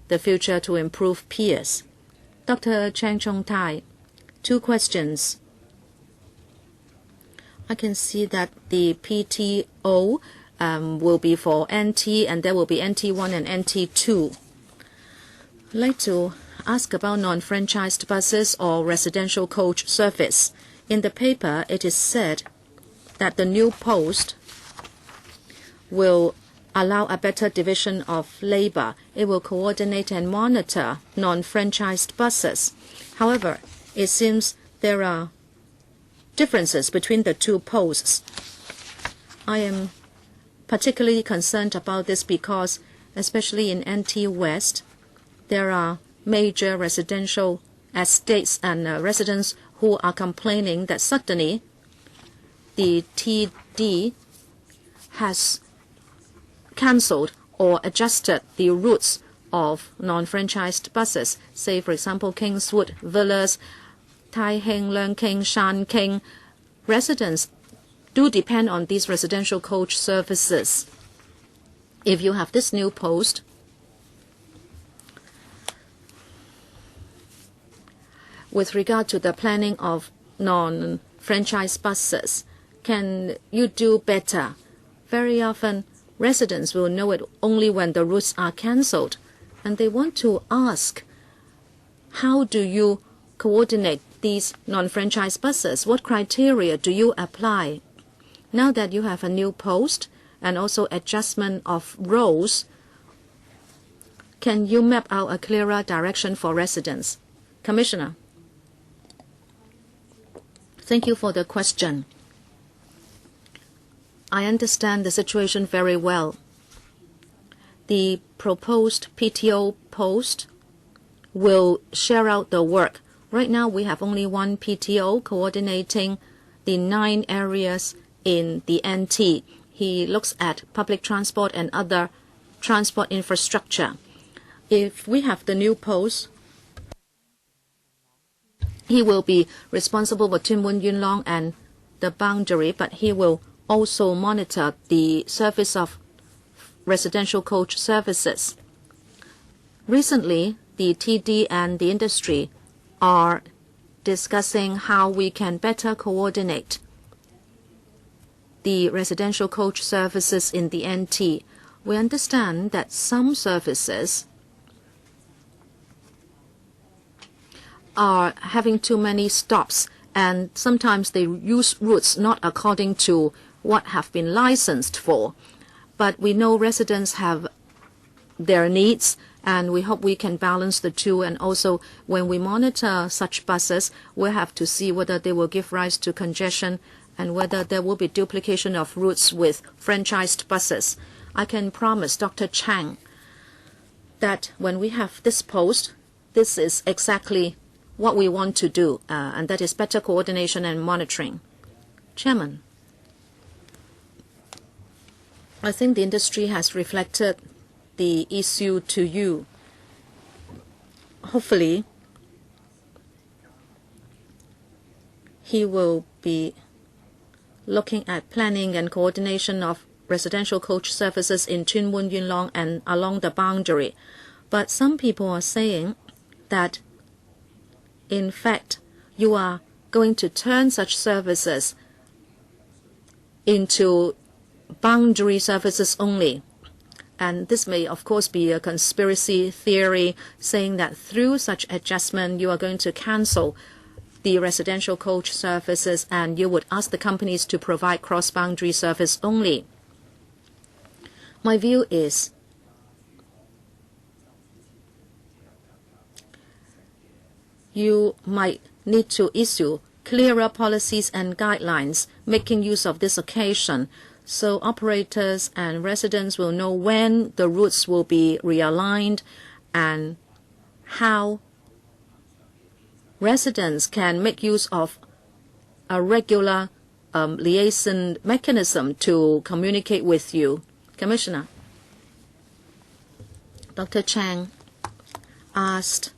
the future to improve piers. Dr. Chang Chong Tai, 2 questions. I can see that the PTO will be for NT, and there will be NT1 and NT2. I'd like to asked about non-franchised buses or residential coach service. In the paper, it is said that the new post will allow a better division of labor. It will coordinate and monitor non-franchised buses. However, it seems there are differences between the two posts. I am particularly concerned about this because, especially in NT West, there are major residential estates and residents who are complaining that suddenly the TD has cancelled or adjusted the routes of non-franchised buses. Say, for example, Kingswood Villas, Tai Hing, Leung King, Shan King. Residents do depend on these residential coach services. If you have this new post, with regard to the planning of non-franchise buses, can you do better? Very often, residents will know it only when the routes are cancelled, and they want to ask, how do you coordinate these non-franchise buses? What criteria do you apply? Now that you have a new post and also adjustment of roles, can you map out a clearer direction for residents? Commissioner, thank you for the question. I understand the situation very well. The proposed PTO post will share out the work. Right now, we have only one PTO coordinating the 9 areas in the NT. He looks at public transport and other transport infrastructure. If we have the new post, he will be responsible for Tuen Mun Yuen Long and the boundary, but he will also monitor the service of residential coach services. Recently, the TD and the industry are discussing how we can better coordinate the residential coach services in the NT. We understand that some services are having too many stops, and sometimes they use routes not according to what have been licensed for. But we know residents have their needs, and we hope we can balance the two. And also, when we monitor such buses, we'll have to see whether they will give rise to congestion and whether there will be duplication of routes with franchised buses. I can promise Dr. Chang that when we have this post, this is exactly what we want to do, and that is better coordination and monitoring. Chairman, I think the industry has reflected the issue to you. Hopefully, he will be looking at planning and coordination of residential coach services in Tuen Mun Yuen Long and along the boundary. But some people are saying that, in fact, you are going to turn such services into boundary services only. And this may, of course, be a conspiracy theory saying that through such adjustment, you are going to cancel the residential coach services and you would ask the companies to provide cross-boundary service only. My view is you might need to issue clearer policies and guidelines making use of this occasion, so operators and residents will know when the routes will be realigned and how residents can make use of a regular liaison mechanism to communicate with you. Commissioner, Dr. Chang asked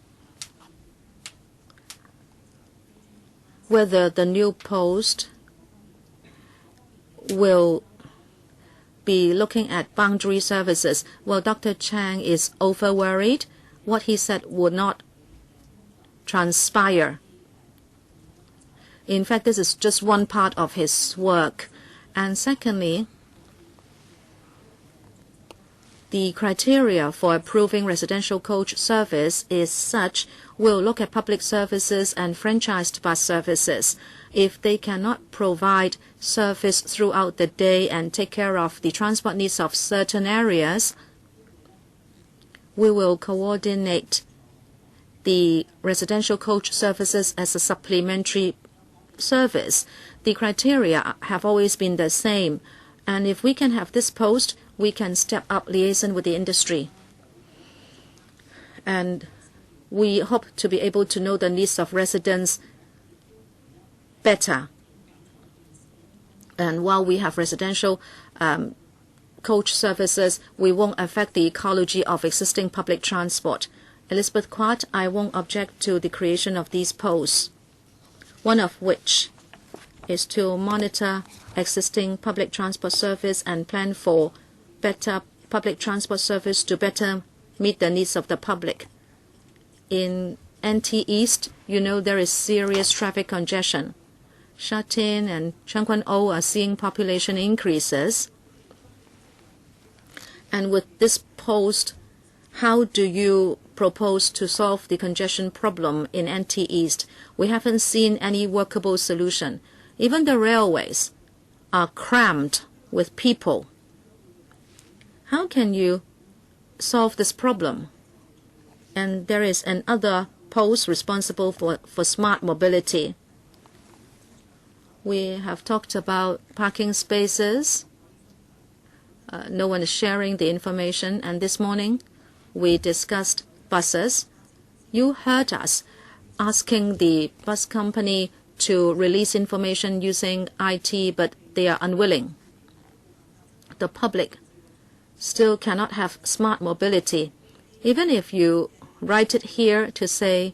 whether the new post will be looking at boundary services. Well, Dr. Chang is over-worried. What he said would not transpire. In fact, this is just one part of his work. And secondly, The criteria for approving residential coach service is such: we'll look at public services and franchised bus services. If they cannot provide service throughout the day and take care of the transport needs of certain areas, we will coordinate the residential coach services as a supplementary service. The criteria have always been the same, and if we can have this post, we can step up liaison with the industry. And we hope to be able to know the needs of residents better. And while we have residential coach services, we won't affect the ecology of existing public transport. Elizabeth Quat, I won't object to the creation of these posts, one of which is to monitor existing public transport service and plan for better public transport service to better meet the needs of the public. In NT East, you know there is serious traffic congestion. Sha Tin and Sheung are seeing population increases. And with this post, how do you propose to solve the congestion problem in NT East? We haven't seen any workable solution. Even the railways are crammed with people. How can you solve this problem? And there is another post responsible for smart mobility. We have talked about parking spaces. No one is sharing the information. And this morning, we discussed buses. You heard us asking the bus company to release information using IT, but they are unwilling. The public still cannot have smart mobility. Even if you write it here to say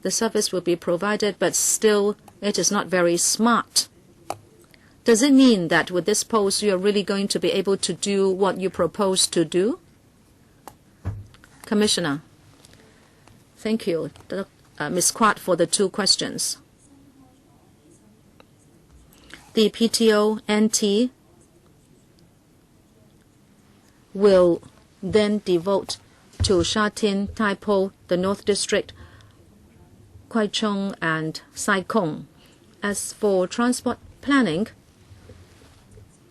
the service will be provided, but still it is not very smart. Does it mean that with this post you are really going to be able to do what you propose to do? Commissioner, thank you, Ms. Quat, for the two questions. The PTO NT will then devote to Sha Tin, Tai Po, the North District, Kwai Chung, and Sai Kung. As for transport planning,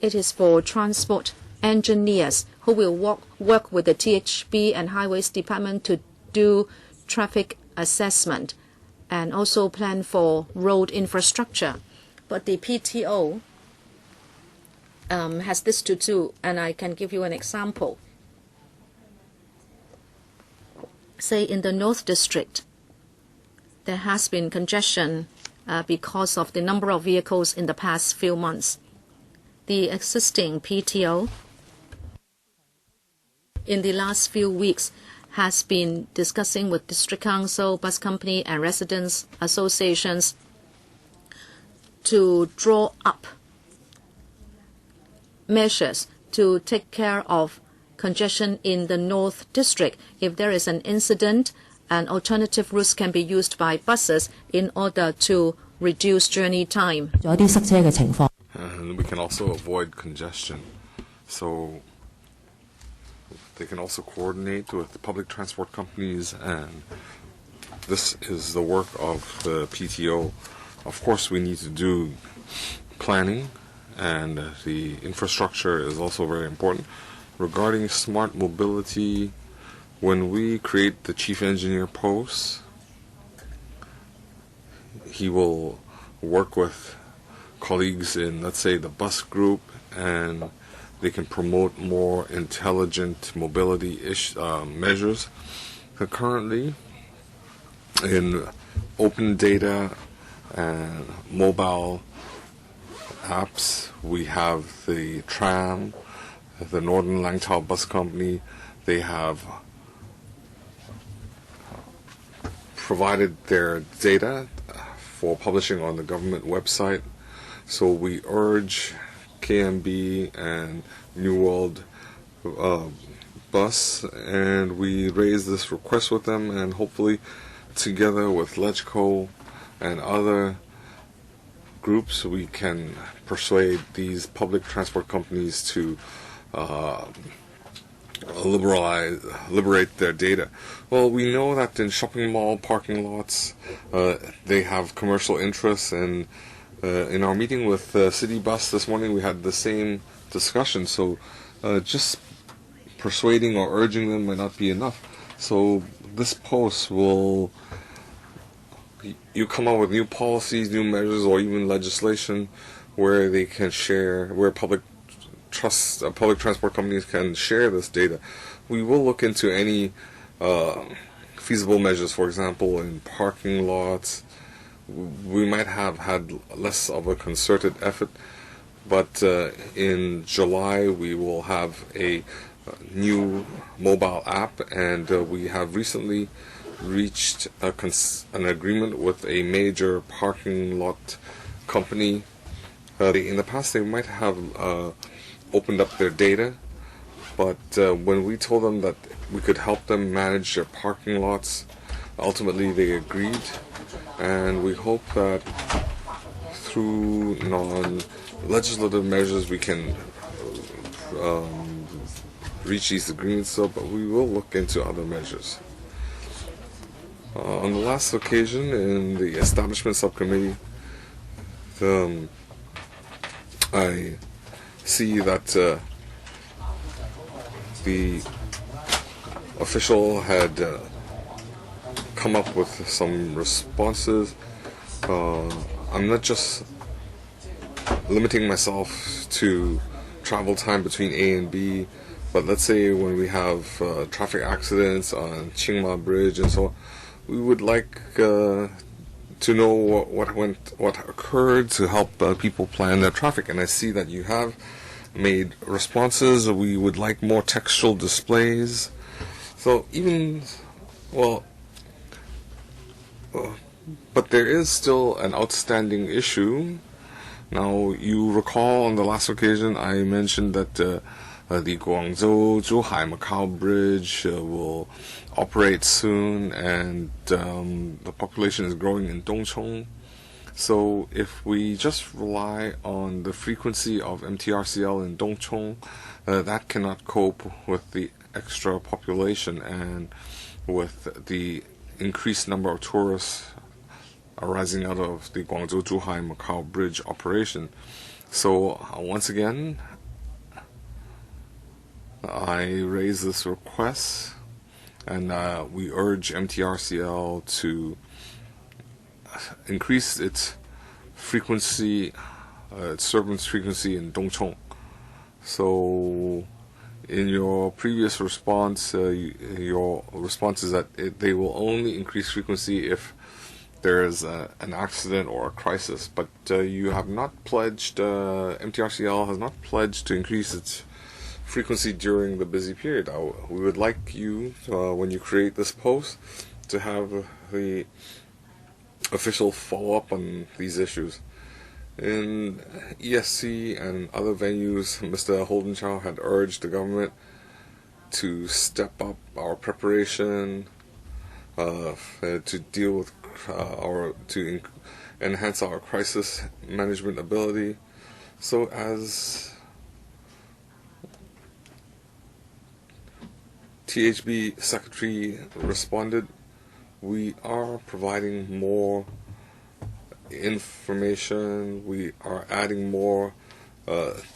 it is for transport engineers who will work with the THB and Highways Department to do traffic assessment and also plan for road infrastructure. But the PTO has this to do, and I can give you an example. Say in the North District, there has been congestion because of the number of vehicles in the past few months. The existing PTO in the last few weeks has been discussing with District Council, bus company, and residents associations to draw up measures to take care of congestion in the North District. If there is an incident, an alternative routes can be used by buses in order to reduce journey time. And we can also avoid congestion. So they can also coordinate with the public transport companies, and this is the work of the PTO. Of course, we need to do planning, and the infrastructure is also very important. Regarding smart mobility, when we create the chief engineer post, he will work with colleagues in, let's say, the bus group, and they can promote more intelligent mobility measures. Currently, in open data and mobile apps, we have the tram, the Northern Langtao Bus Company. They have provided their data for publishing on the government website. So we urge KMB and New World Bus, and we raise this request with them, and hopefully together with LegCo and other groups we can persuade these public transport companies to liberate their data. Well, we know that in shopping mall parking lots, they have commercial interests, and in our meeting with City Bus this morning, we had the same discussion. So just persuading or urging them might not be enough. So this post will, you come up with new policies, new measures, or even legislation where they can share, where public transport companies can share this data. We will look into any feasible measures. For example, in parking lots, we might have had less of a concerted effort, but in July we will have a new mobile app, and we have recently reached an agreement with a major parking lot company. In the past, they might have opened up their data, but when we told them that we could help them manage their parking lots, ultimately they agreed, and we hope that through non-legislative measures we can reach these agreements. So, but we will look into other measures. On the last occasion in the establishment subcommittee, I see that the official had come up with some responses. I'm not just limiting myself to travel time between A and B, but let's say when we have traffic accidents on Qingma Bridge and so on, we would like to know what occurred to help people plan their traffic. And I see that you have made responses. We would like more textual displays. So even, well, but there is still an outstanding issue. Now, you recall on the last occasion I mentioned that the Guangzhou-Zhuhai-Macau Bridge will operate soon, and the population is growing in Dongchong. So if we just rely on the frequency of MTRCL in Dongchong, that cannot cope with the extra population and with the increased number of tourists arising out of the Guangzhou-Zhuhai-Macau Bridge operation. So once again, I raise this request, and we urge MTRCL to increase its frequency, its service frequency in Dongchong. So in your previous response, your response is that they will only increase frequency if there is an accident or a crisis, but you have not pledged, MTRCL has not pledged to increase its frequency during the busy period. We would like you, when you create this post, to have the official follow-up on these issues. In ESC and other venues, Mr. Holden Chow had urged the government to step up our preparation, to deal with to enhance our crisis management ability. So as THB Secretary responded, we are providing more information, we are adding more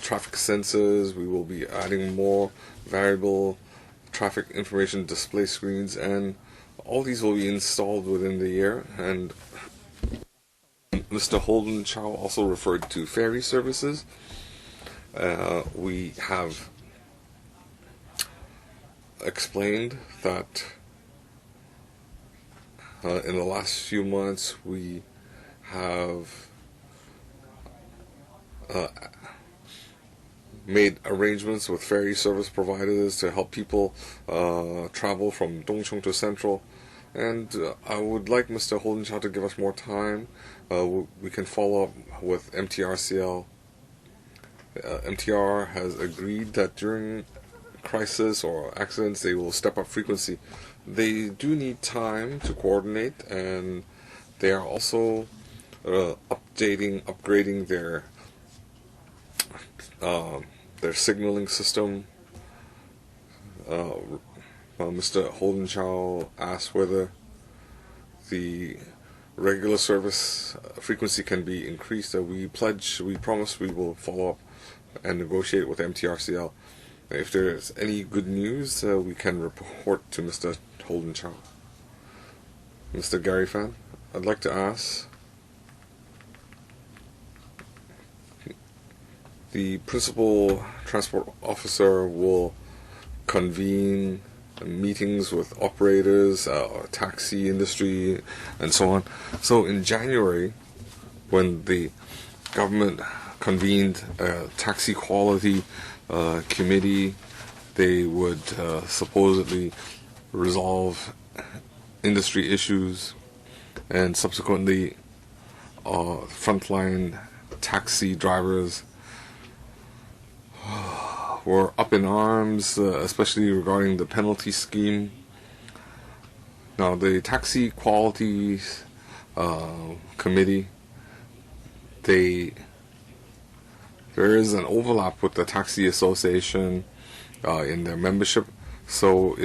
traffic sensors, we will be adding more variable traffic information display screens, and all these will be installed within the year. And Mr. Holden Chow also referred to ferry services. We have explained that in the last few months we have made arrangements with ferry service providers to help people travel from Dongchong to Central, and I would like Mr. Holden Chow to give us more time. We can follow up with MTRCL. MTR has agreed that during crisis or accidents they will step up frequency. They do need time to coordinate, and they are also upgrading their signaling system. Mr. Holden Chow asked whether the regular service frequency can be increased. We promise we will follow up and negotiate with MTRCL. If there is any good news, we can report to Mr. Holden Chow. Mr. Gary Fan, I'd like to ask the principal transport officer will convene meetings with operators, taxi industry, and so on. So in January, when the government convened a taxi quality committee, they would supposedly resolve industry issues, and subsequently frontline taxi drivers were up in arms, especially regarding the penalty scheme. Now, the Taxi Quality Committee, there is an overlap with the Taxi Association in their membership, so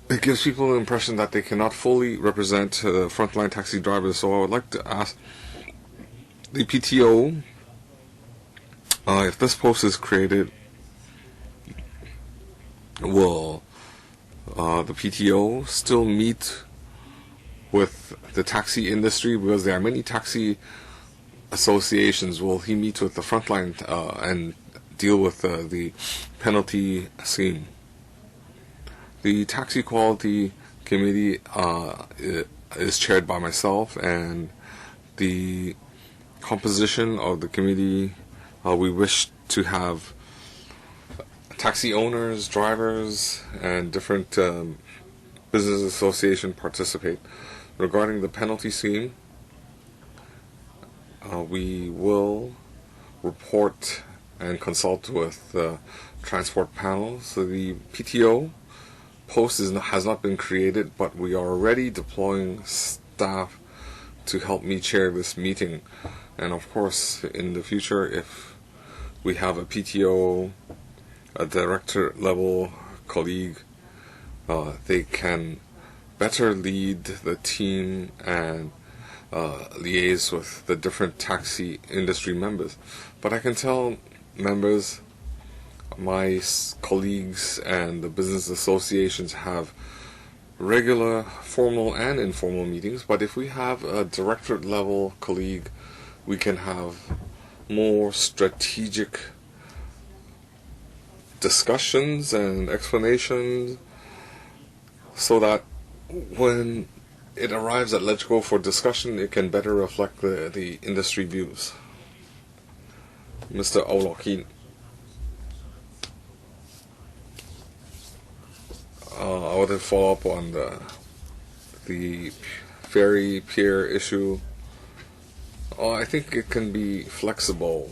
it gives people the impression that they cannot fully represent frontline taxi drivers. So I would like to ask the PTO, if this post is created, will the PTO still meet with the taxi industry, because there are many taxi associations? Will he meet with the frontline and deal with the penalty scheme? The Taxi Quality Committee is chaired by myself, and the composition of the committee, we wish to have taxi owners, drivers, and different business association participate. Regarding the penalty scheme, we will report and consult with transport panels. So the PTO post has not been created, but we are already deploying staff to help me chair this meeting. And of course, in the future, if we have a PTO, a director level colleague, they can better lead the team and liaise with the different taxi industry members. But I can tell members, my colleagues and the business associations have regular formal and informal meetings, but if we have a directorate level colleague, we can have more strategic discussions and explanations, so that when it arrives at LegCo for discussion, it can better reflect the industry views. Mr. Aulakin. I want to follow up on the ferry pier issue. I think it can be flexible.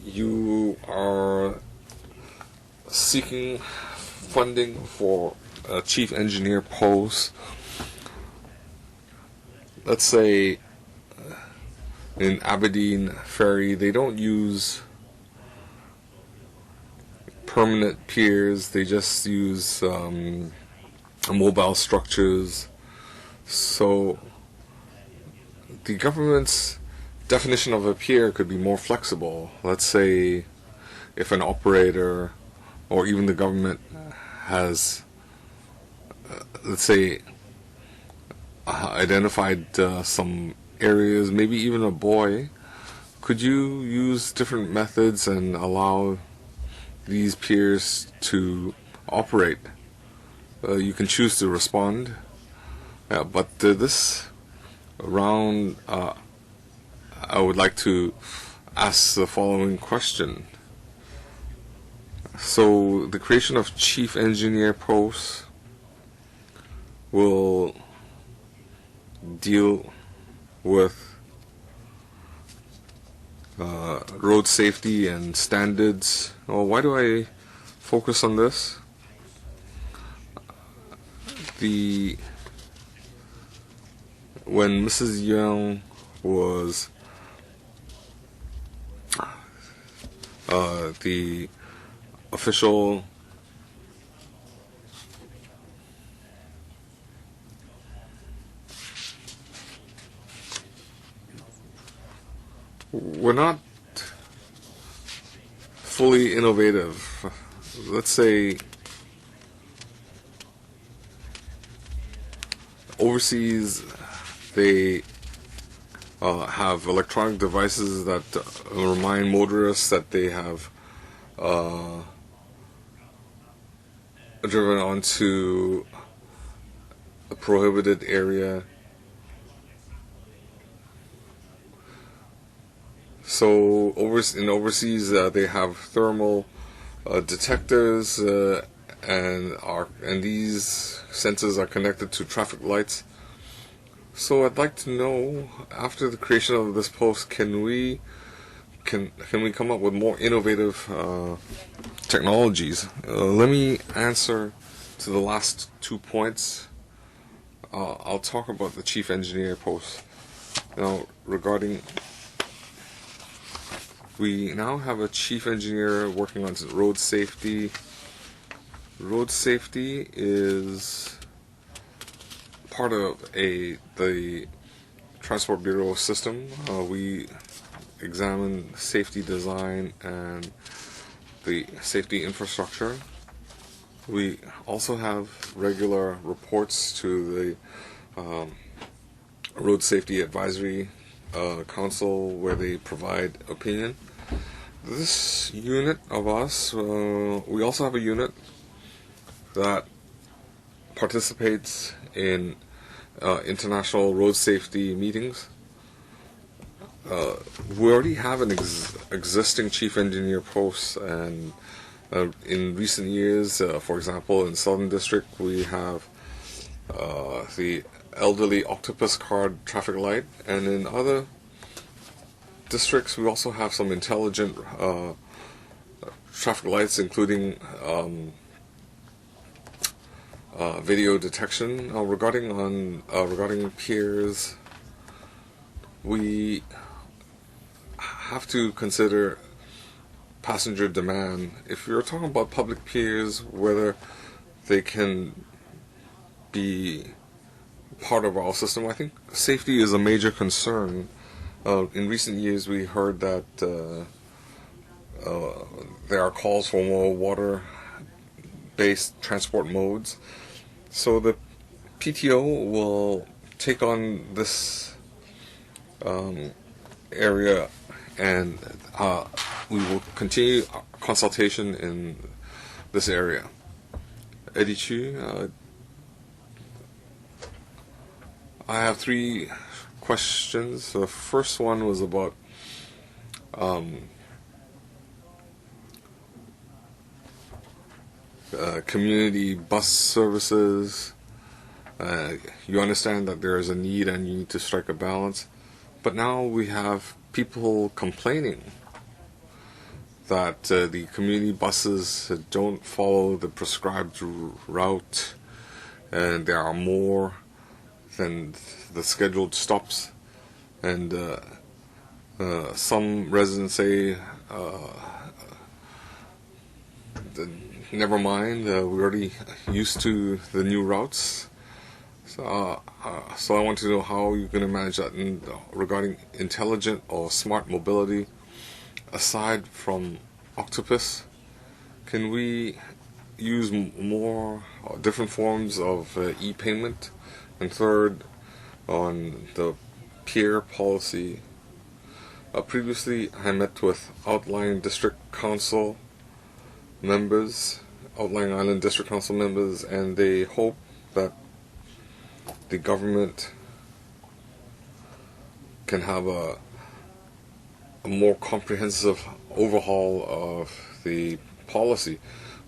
You are seeking funding for a chief engineer post. Let's say in Aberdeen Ferry, they don't use permanent piers, they just use mobile structures. So the government's definition of a pier could be more flexible. Let's say if an operator or even the government has, let's say, identified some areas, maybe even a buoy, could you use different methods and allow these piers to operate? You can choose to respond, but this round I would like to ask the following question. So the creation of chief engineer posts will deal with road safety and standards. Why do I focus on this? when Mrs. Young was the official we're not fully innovative. Let's say overseas they have electronic devices that remind motorists that they have driven onto a prohibited area. So in overseas they have thermal detectors and these sensors are connected to traffic lights. So I'd like to know, after the creation of this post, can we come up with more innovative technologies? Let me answer to the last 2 points. I'll talk about the chief engineer post. Now, we now have a chief engineer working on road safety. Road safety is part of the Transport Bureau system. We examine safety design and the safety infrastructure. We also have regular reports to the Road Safety Advisory Council where they provide opinion. This unit of us, we also have a unit that participates in international road safety meetings. We already have an existing chief engineer post, and in recent years, for example, in Southern District, we have the elderly octopus card traffic light, and in other districts, we also have some intelligent traffic lights, including video detection. Regarding piers, we have to consider passenger demand. If you're talking about public piers, whether they can be part of our system, I think safety is a major concern. In recent years, we heard that there are calls for more water-based transport modes. So the PTO will take on this area, and we will continue consultation in this area. Eddie Chu, I have 3 questions. The first one was about community bus services. You understand that there is a need and you need to strike a balance. But now we have people complaining that the community buses don't follow the prescribed route, and there are more than the scheduled stops. And some residents say, never mind, we're already used to the new routes. So I want to know how you're going to manage that. And regarding intelligent or smart mobility, aside from Octopus, can we use more different forms of e-payment? And third, on the peer policy, previously I met with outlying district council members, outlying island district council members, and they hope that the government can have a more comprehensive overhaul of the policy.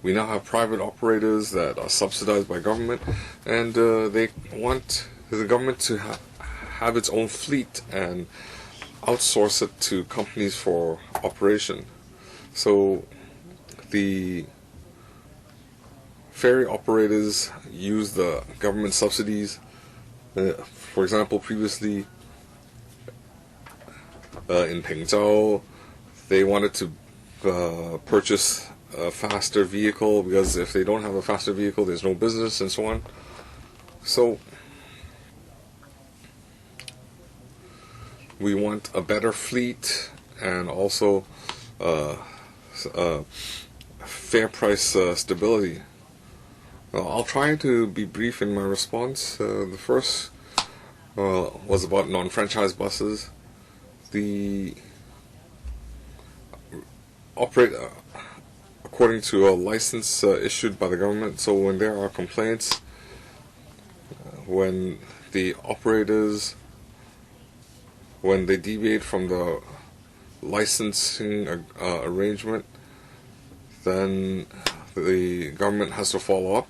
We now have private operators that are subsidized by government, and they want the government to have its own fleet and outsource it to companies for operation. So the ferry operators use the government subsidies For example, previously in Pengzhou, they wanted to purchase a faster vehicle because if they don't have a faster vehicle, there's no business and so on. So we want a better fleet and also fair price stability. I'll try to be brief in my response. The first was about non-franchise buses. The operate according to a license issued by the government. So when there are complaints, when the operators, when they deviate from the licensing arrangement, then the government has to follow up.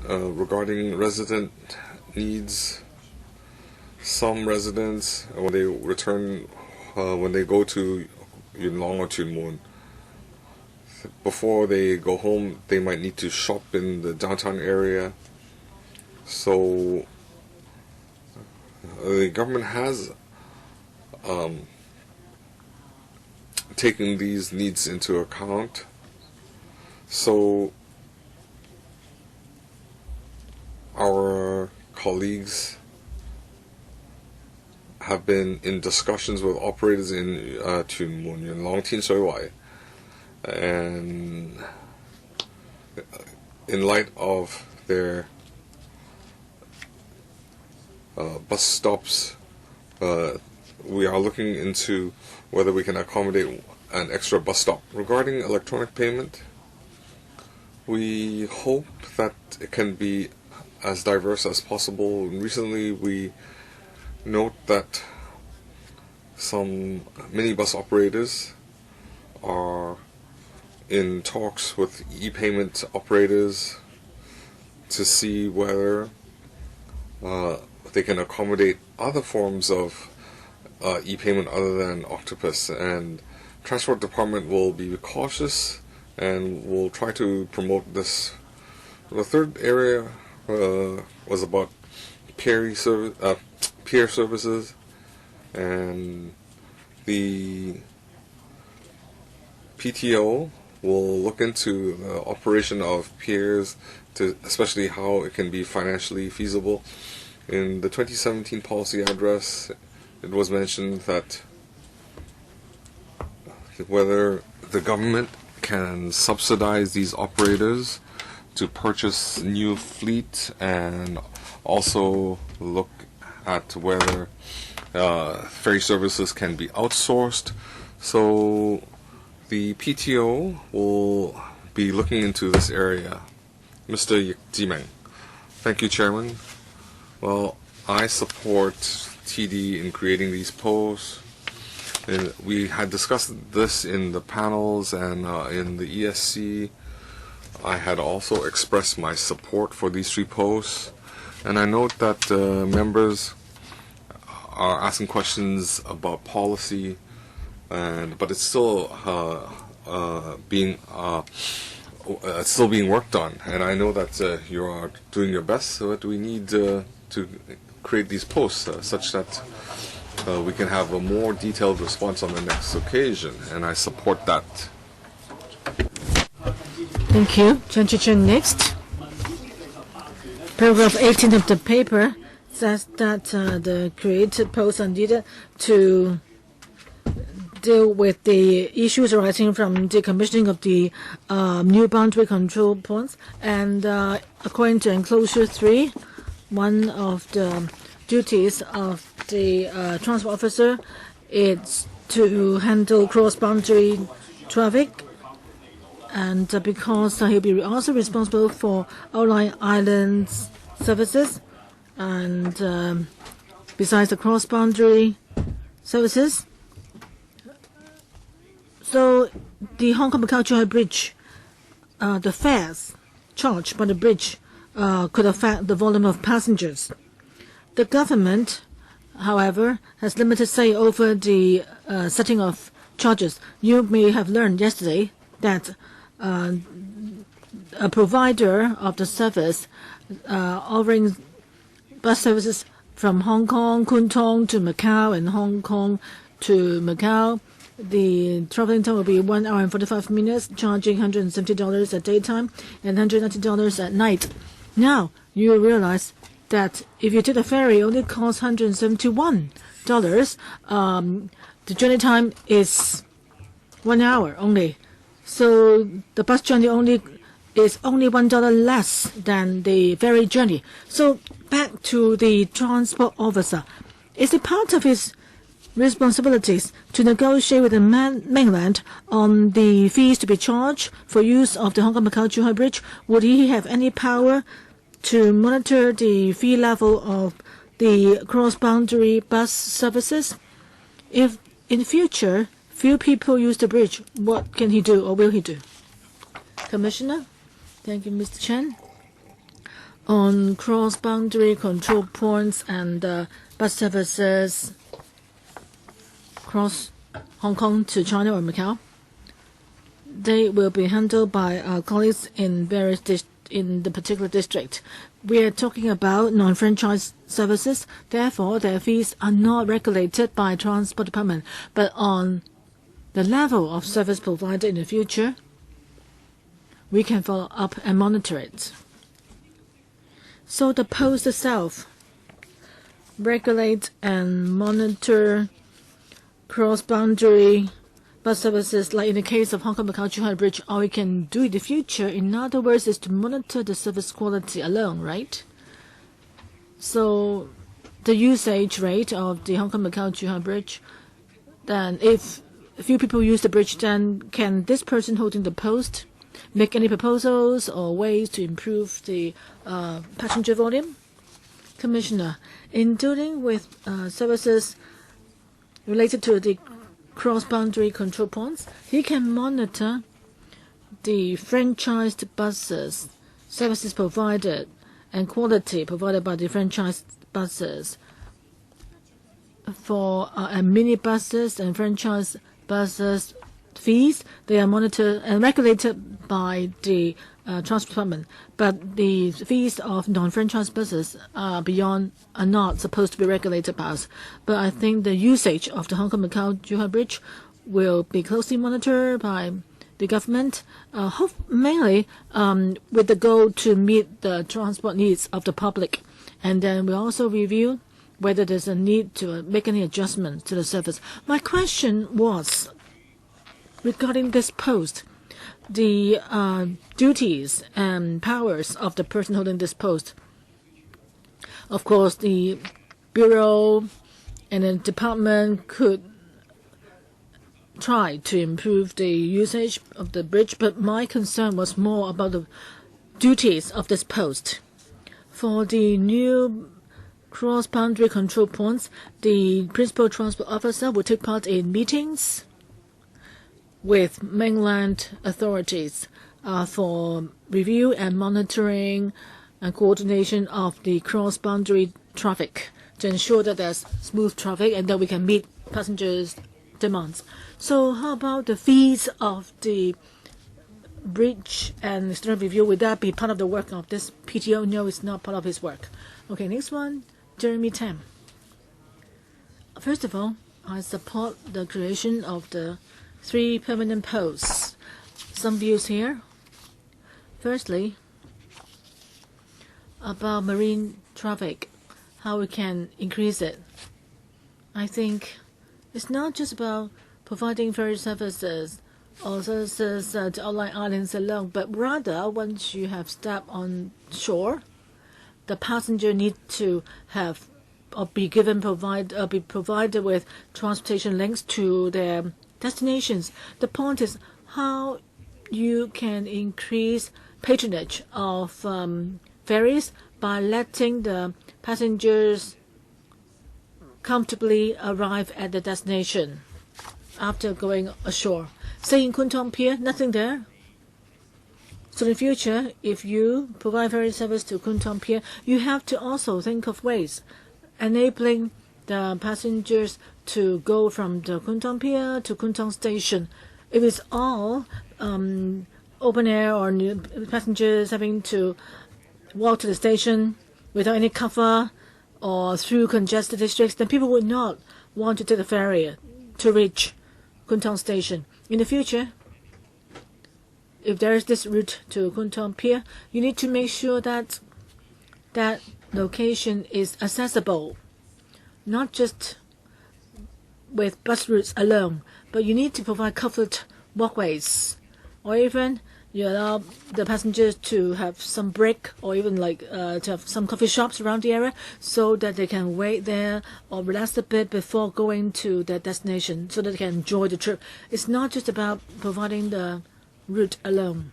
Regarding resident needs, some residents, when they return, when they go to Yunlong or Chunmun, before they go home, they might need to shop in the downtown area. So the government has taken these needs into account. So our colleagues have been in discussions with operators in Chunmun, Yunlong, Tinshui, and in light of their bus stops, we are looking into whether we can accommodate an extra bus stop. Regarding electronic payment, we hope that it can be as diverse as possible. Recently, we note that some minibus operators are in talks with e-payment operators to see whether they can accommodate other forms of e-payment other than Octopus. And Transport Department will be cautious and will try to promote this. The third area was about peer services, and the PTO will look into the operation of peers, to especially how it can be financially feasible. In the 2017 policy address, it was mentioned that whether the government can subsidize these operators to purchase new fleet, and also look at whether ferry services can be outsourced. So the PTO will be looking into this area. Mr. Jimeng. Thank you, Chairman. Well, I support TD in creating these posts. And we had discussed this in the panels and in the ESC. I had also expressed my support for these three posts. And I note that members are asking questions about policy, but it's still being worked on. And I know that you are doing your best. So that we need to create these posts such that we can have a more detailed response on the next occasion. And I support that. Thank you. Chen Chichen next. Paragraph 18 of the paper says that the created posts are needed to deal with the issues arising from decommissioning of the new boundary control points. And according to Enclosure 3, one of the duties of the transport officer is to handle cross-boundary traffic. And because he'll be also responsible for outlying islands services, and besides the cross-boundary services. So the Hong Kong-Macau Bridge, the fares charged by the bridge could affect the volume of passengers. The government, however, has limited say over the setting of charges. You may have learned yesterday that a provider of the service offering bus services from Hong Kong, Kwun to Macau, and Hong Kong to Macau. The traveling time will be 1 hour and 45 minutes, charging $170 at daytime and $190 at night. Now, you realize that if you take the ferry, it only costs $171. The journey time is 1 hour only. So the bus journey is only $1 less than the ferry journey. So back to the transport officer. Is it part of his responsibilities to negotiate with the mainland on the fees to be charged for use of the Hong Kong-Macau-Zhuhai Bridge? Would he have any power to monitor the fee level of the cross-boundary bus services? If in future few people use the bridge, what can he do or will he do? Commissioner? Thank you, Mr. Chen. On cross-boundary control points and bus services across Hong Kong to China or Macau, they will be handled by our colleagues in in the particular district. We are talking about non-franchise services, therefore their fees are not regulated by Transport Department. But on the level of service provided in the future, we can follow up and monitor it. So the post itself regulate and monitor cross-boundary bus services, like in the case of Hong Kong-Macau-Zhuhai Bridge. All we can do in the future, in other words, is to monitor the service quality alone, right? So the usage rate of the Hong Kong-Macau-Zhuhai Bridge, then if a few people use the bridge, then can this person holding the post make any proposals or ways to improve the passenger volume? Commissioner, in dealing with services related to the cross-boundary control points, he can monitor the franchised buses, services provided, and quality provided by the franchised buses. For mini buses and franchise buses fees, they are monitored and regulated by the Transport Department. But the fees of non-franchise buses are not supposed to be regulated by us. But I think the usage of the Hong Kong-Macau-Zhuhai Bridge will be closely monitored by the government, mainly with the goal to meet the transport needs of the public. And then we also review whether there's a need to make any adjustments to the service. My question was regarding this post, the duties and powers of the person holding this post. Of course, the bureau and the department could try to improve the usage of the bridge, but my concern was more about the duties of this post. For the new cross-boundary control points, the principal transport officer will take part in meetings with mainland authorities for review and monitoring and coordination of the cross-boundary traffic to ensure that there's smooth traffic and that we can meet passengers' demands. So how about the fees of the bridge and external review? Would that be part of the work of this PTO? No, it's not part of his work. Okay, next one, Jeremy Tam. First of all, I support the creation of the 3 permanent posts. Some views here. Firstly, about marine traffic, how we can increase it. I think it's not just about providing ferry services or services to outlying islands alone, but rather once you have stepped on shore, the passenger need to have or be provided with transportation links to their destinations. The point is how you can increase patronage of ferries by letting the passengers comfortably arrive at the destination after going ashore. Say in Kwun Tong Pier, nothing there. So in the future, if you provide ferry service to Kwun Tong Pier, you have to also think of ways enabling the passengers to go from the Kwun Tong Pier to Kwun Tong Station. If it's all open air or passengers having to walk to the station without any cover, or through congested districts, then people would not want to take the ferry to reach Kwun Tong Station. In the future, if there is this route to Kwun Tong Pier, you need to make sure that that location is accessible, not just with bus routes alone, but you need to provide covered walkways, or even you allow the passengers to have some break, or even to have some coffee shops around the area so that they can wait there or relax a bit before going to their destination so that they can enjoy the trip. It's not just about providing the route alone.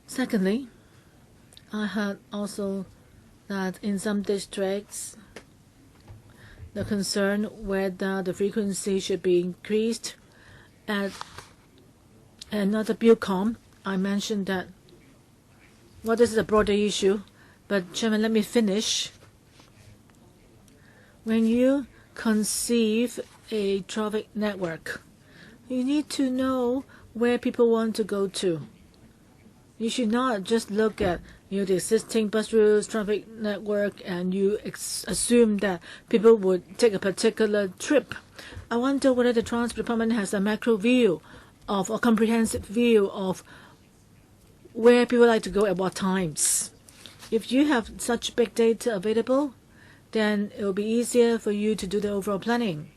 Secondly, I heard also that in some districts the concern whether the frequency should be increased. At another BUCOM, I mentioned that, well, this is a broader issue, but Chairman, let me finish. When you conceive a traffic network, you need to know where people want to go to. You should not just look at the existing bus routes, traffic network, and you assume that people would take a particular trip. I wonder whether the Transport Department has a macro view of a comprehensive view of where people like to go at what times. If you have such big data available, then it will be easier for you to do the overall planning.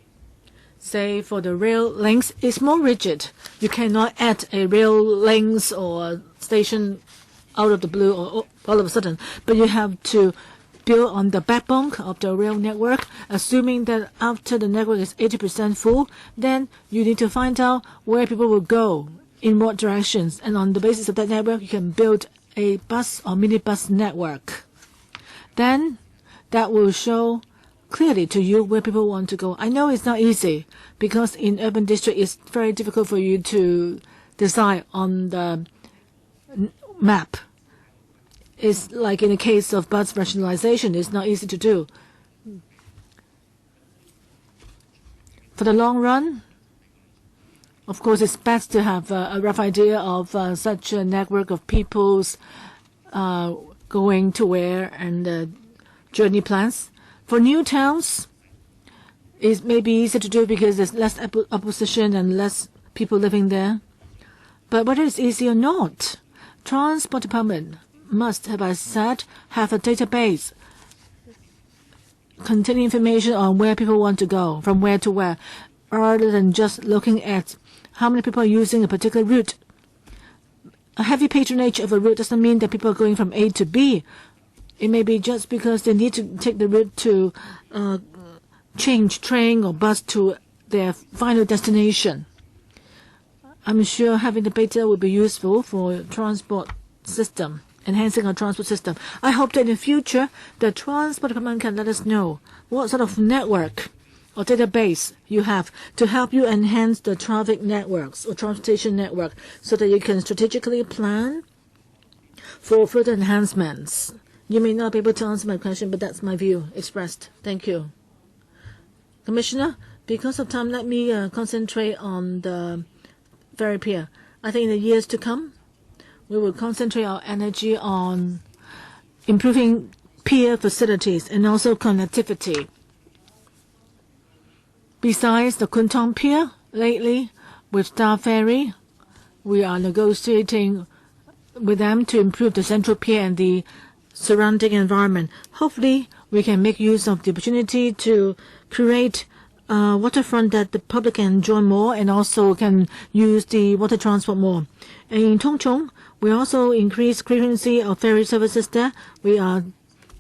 Say for the rail links, it's more rigid. You cannot add a rail links or station out of the blue or all of a sudden, but you have to build on the backbone of the rail network, assuming that after the network is 80% full, then you need to find out where people will go, in what directions, and on the basis of that network, you can build a bus or minibus network. Then that will show clearly to you where people want to go. I know it's not easy because in urban district it's very difficult for you to decide on the map. It's like in the case of bus rationalization, it's not easy to do. For the long run, of course, it's best to have a rough idea of such a network of people's going to where and journey plans. For new towns, it may be easier to do because there's less opposition and less people living there. But whether it's easy or not, Transport Department must, as I said, have a database containing information on where people want to go, from where to where, rather than just looking at how many people are using a particular route. A heavy patronage of a route doesn't mean that people are going from A to B. It may be just because they need to take the route to change train or bus to their final destination. I'm sure having the data will be useful for transport system, enhancing our transport system. I hope that in the future, the Transport Department can let us know what sort of network or database you have to help you enhance the traffic networks or transportation network so that you can strategically plan for further enhancements. You may not be able to answer my question, but that's my view expressed. Thank you. Commissioner, because of time, let me concentrate on the ferry pier. I think in the years to come, we will concentrate our energy on improving pier facilities and also connectivity. Besides the Kwun Tong Pier, lately with Star Ferry, we are negotiating with them to improve the Central Pier and the surrounding environment. Hopefully, we can make use of the opportunity to create a waterfront that the public can enjoy more and also can use the water transport more. And in Tung Chung, we also increase frequency of ferry services there. We are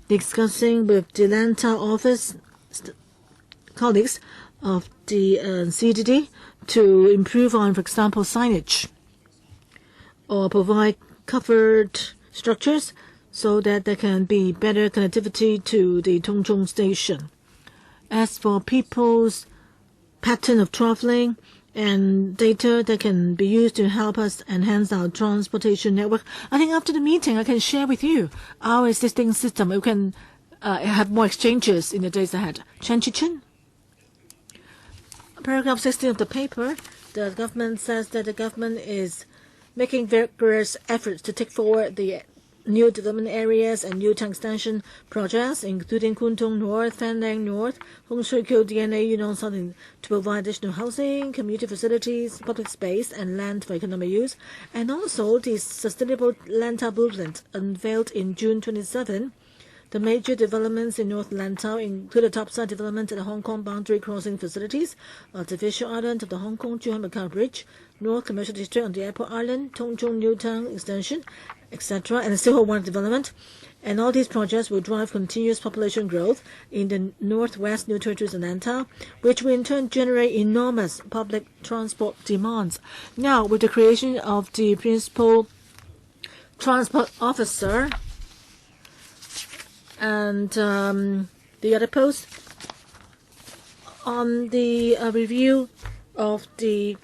discussing with the Lantau office colleagues of the CDD to improve on, for example, signage or provide covered structures so that there can be better connectivity to the Tung Chung station. As for people's pattern of traveling and data that can be used to help us enhance our transportation network, I think after the meeting I can share with you our existing system. We can have more exchanges in the days ahead. Chan Chi-Chun? Paragraph 16 of the paper, the government says that the government is making vigorous efforts to take forward the new development areas and new town extension projects, including Kwun Tong North, Fan Lang North, Hong Shui Kiu DNA Yunong South, to provide additional housing, community facilities, public space, and land for economic use. And also the Sustainable Lantau Blueprint unveiled in June 27. The major developments in North Lantau include a topside development at the Hong Kong boundary crossing facilities, artificial island of the Hong Kong-Zhuhai Macau Bridge, North Commercial District on the Airport Island, Tung Chung New Town Extension, etc., and the Still One development. And all these projects will drive continuous population growth in the northwest New Territories and Lantau, which will in turn generate enormous public transport demands. Now, with the creation of the Principal Transport Officer and the other post on the review of the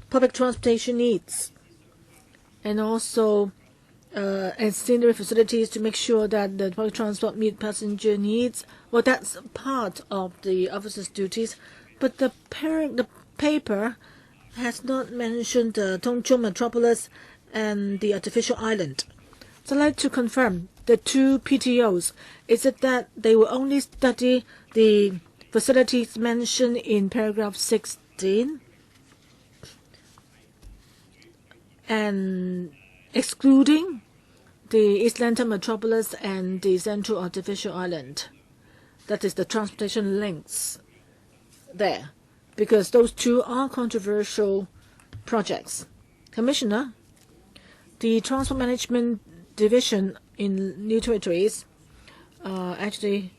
public transportation needs, and also ancillary facilities to make sure that the public transport meet passenger needs. Well, that's part of the officer's duties, but the paper has not mentioned the Tung Chung Metropolis and the artificial island. So I'd like to confirm the two PTOs. Is it that they will only study the facilities mentioned in paragraph 16 and excluding the East Lantau Metropolis and the Central Artificial Island? That is the transportation links there, because those two are controversial projects. Commissioner, the Transport Management Division in New Territories, actually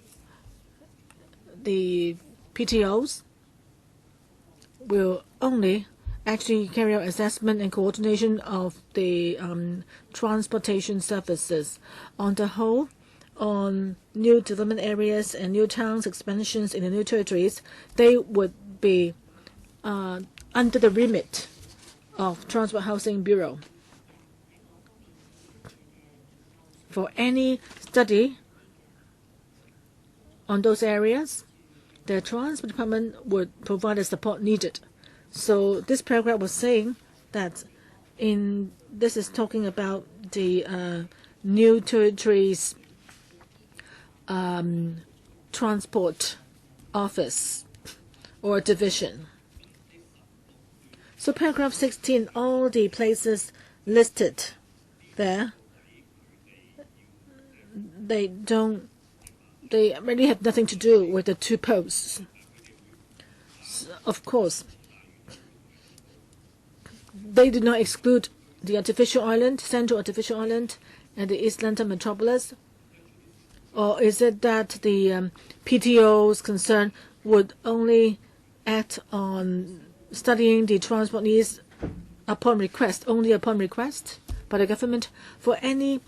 the PTOs will only actually carry out assessment and coordination of the transportation services. On the whole, on new development areas and new towns expansions in the New Territories, they would be under the remit of Transport Housing Bureau. For any study on those areas, the Transport Department would provide the support needed. So this paragraph was saying that this is talking about the New Territories Transport Office or division. So paragraph 16, all the places listed there, they really have nothing to do with the two posts. So, of course, they do not exclude the artificial island, Central Artificial Island, and the East Lantau Metropolis. Or is it that the PTO's concern would only act on studying the transport needs upon request, only upon request by the government? For any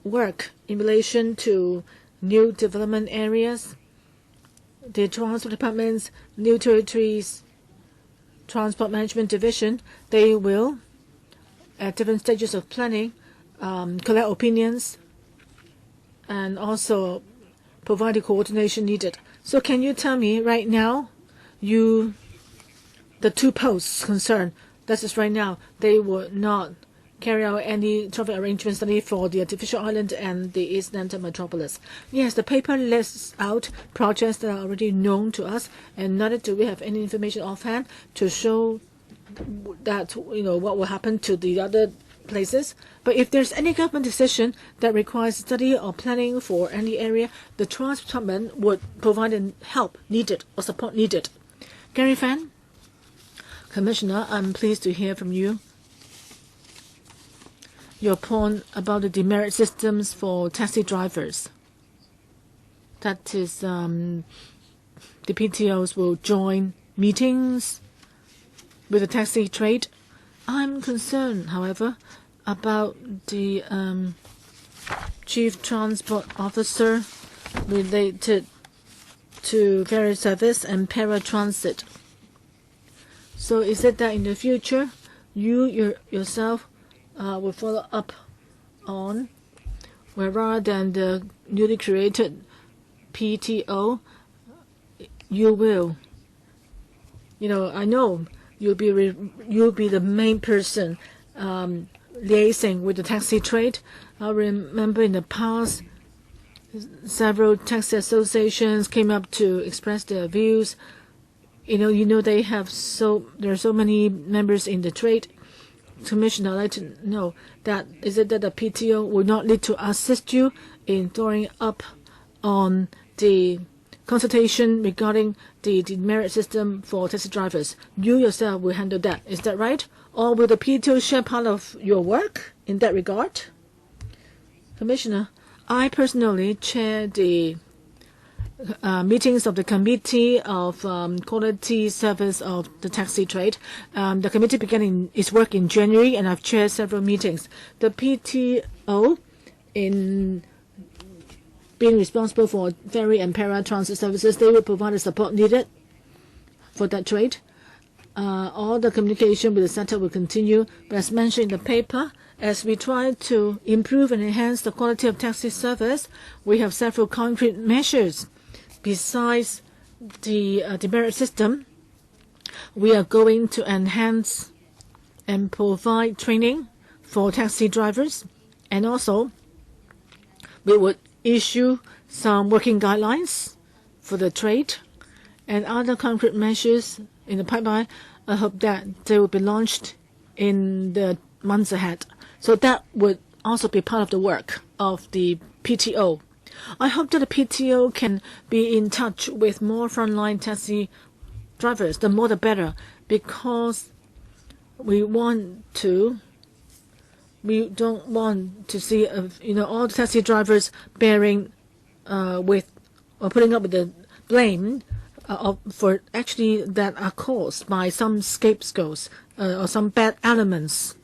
work in relation to new development areas, the Transport Department's New Territories Transport Management Division, they will, at different stages of planning, collect opinions and also provide the coordination needed. So can you tell me right now, the two posts concerned, that is right now, they will not carry out any traffic arrangement study for the artificial island and the East Lantau Metropolis? Yes, the paper lists out projects that are already known to us, and neither do we have any information offhand to show that, what will happen to the other places. But if there's any government decision that requires study or planning for any area, the Transport Department would provide help needed or support needed. Gary Fan, Commissioner, I'm pleased to hear from you your point about the demerit systems for taxi drivers. That is, the PTOs will join meetings with the taxi trade. I'm concerned, however, about the Chief Transport Officer related to ferry service and paratransit. So is it that in the future you yourself will follow up on, where rather than the newly created PTO, you will, I know you'll be the main person liaising with the taxi trade, I remember in the past, several taxi associations came up to express their views. There are so many members in the trade commission. I'd like to know that is it that the PTO will not need to assist you in throwing up on the consultation regarding the demerit system for taxi drivers? You yourself will handle that. Is that right? Or will the PTO share part of your work in that regard? Commissioner, I personally chair the meetings of the Committee of Quality Service of the Taxi Trade. The committee began its work in January, and I've chaired several meetings. The PTO, in being responsible for ferry and para-transit services, they will provide the support needed for that trade. All the communication with the sector will continue, but as mentioned in the paper, as we try to improve and enhance the quality of taxi service, we have several concrete measures. Besides the demerit system, we are going to enhance and provide training for taxi drivers, and also we would issue some working guidelines for the trade and other concrete measures in the pipeline. I hope that they will be launched in the months ahead. So that would also be part of the work of the PTO. I hope that the PTO can be in touch with more frontline taxi drivers. The more the better, because we don't want to see all the taxi drivers bearing with or putting up with the blame for actually that are caused by some scapegoats or some bad elements.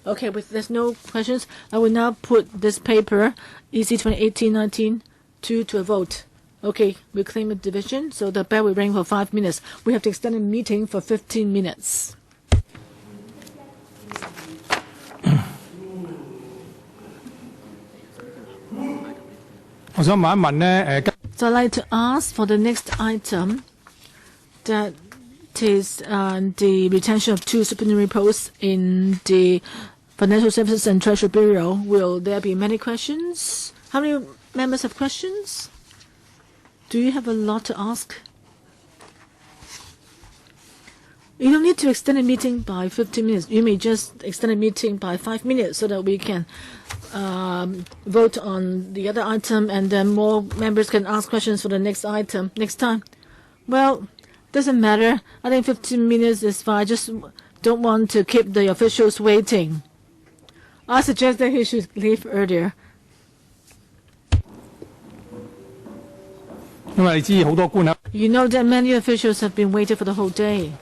Okay, with there's no questions, I will now put this paper, EC 2018-19, to a vote. Okay, we claim a division, so the bell will ring for 5 minutes. We have to extend the meeting for 15 minutes. So I'd like to ask for the next item, that is the retention of 2 supernumerary posts in the Financial Services and Treasury Bureau. Will there be many questions? How many members have questions? Do you have a lot to ask? You don't need to extend a meeting by 15 minutes. You may just extend a meeting by 5 minutes so that we can vote on the other item, and then more members can ask questions for the next item next time. Well, doesn't matter. I think 15 minutes is fine. I just don't want to keep the officials waiting. I suggest that he should leave earlier. You know that many officials have been waiting for the whole day.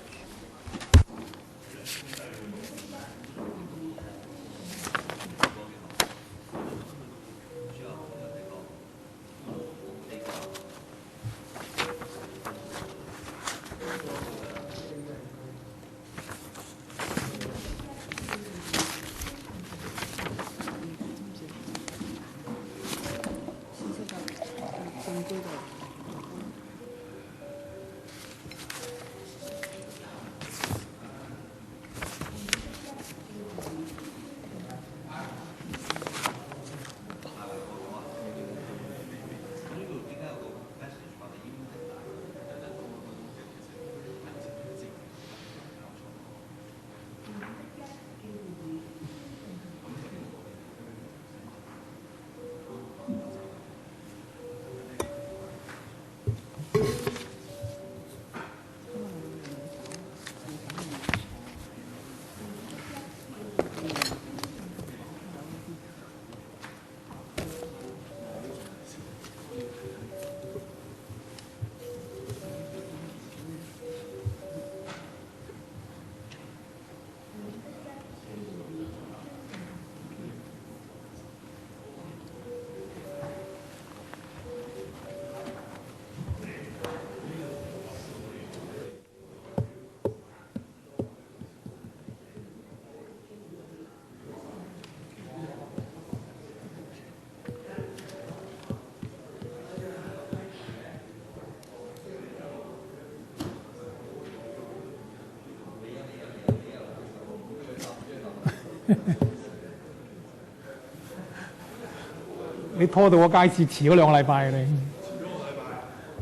你拖到個街市遲咗2個禮拜，你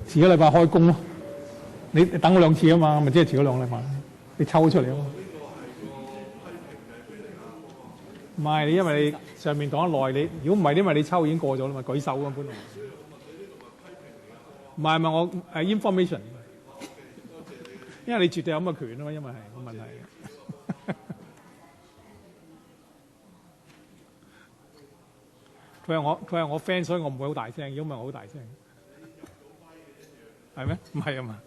遲咗禮拜開工咯。你等我2次啊嘛，咪即係遲咗2個禮拜。你抽出嚟啊嘛。唔係你，因為你上面講得耐，你如果唔係，因為你抽已經過咗啦嘛，舉手啊本來。唔係我information， 因為你絕對有咁嘅權啊嘛，因為係個問題。佢係我 friend， 所以我唔會好大聲。如果唔係我好大聲，係咩？唔係啊嘛。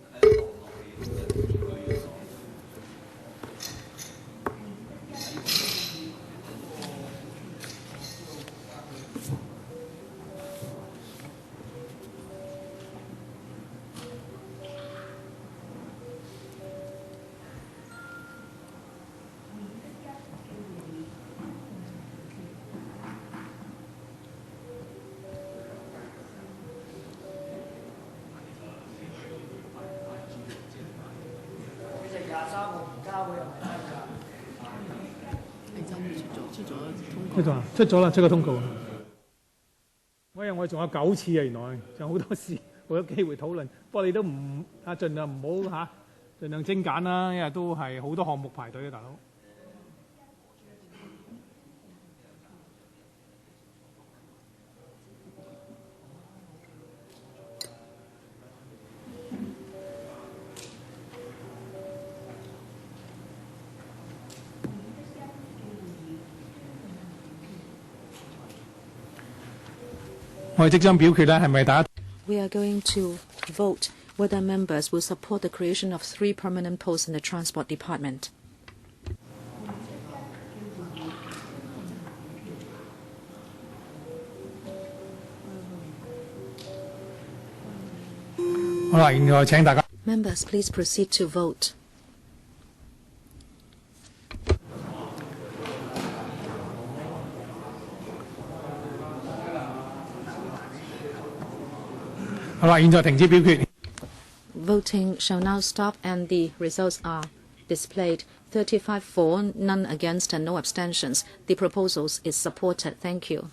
出咗啦，出個通告。我仲有9次啊，原來仲有好多事，好多機會討論。不過你都唔盡量唔好盡量精簡啦，因為都係好多項目排隊嘅，大佬。我哋即將表決咧，係咪大家 We are going to vote whether members will support the creation of 3 permanent posts in the Transport Department. 好啦，現在請大家 Members, please proceed to vote. 好啦，現在停止表決。Voting shall now stop and the results are displayed. 35 for, none against and no abstentions. The proposal is supported. Thank you.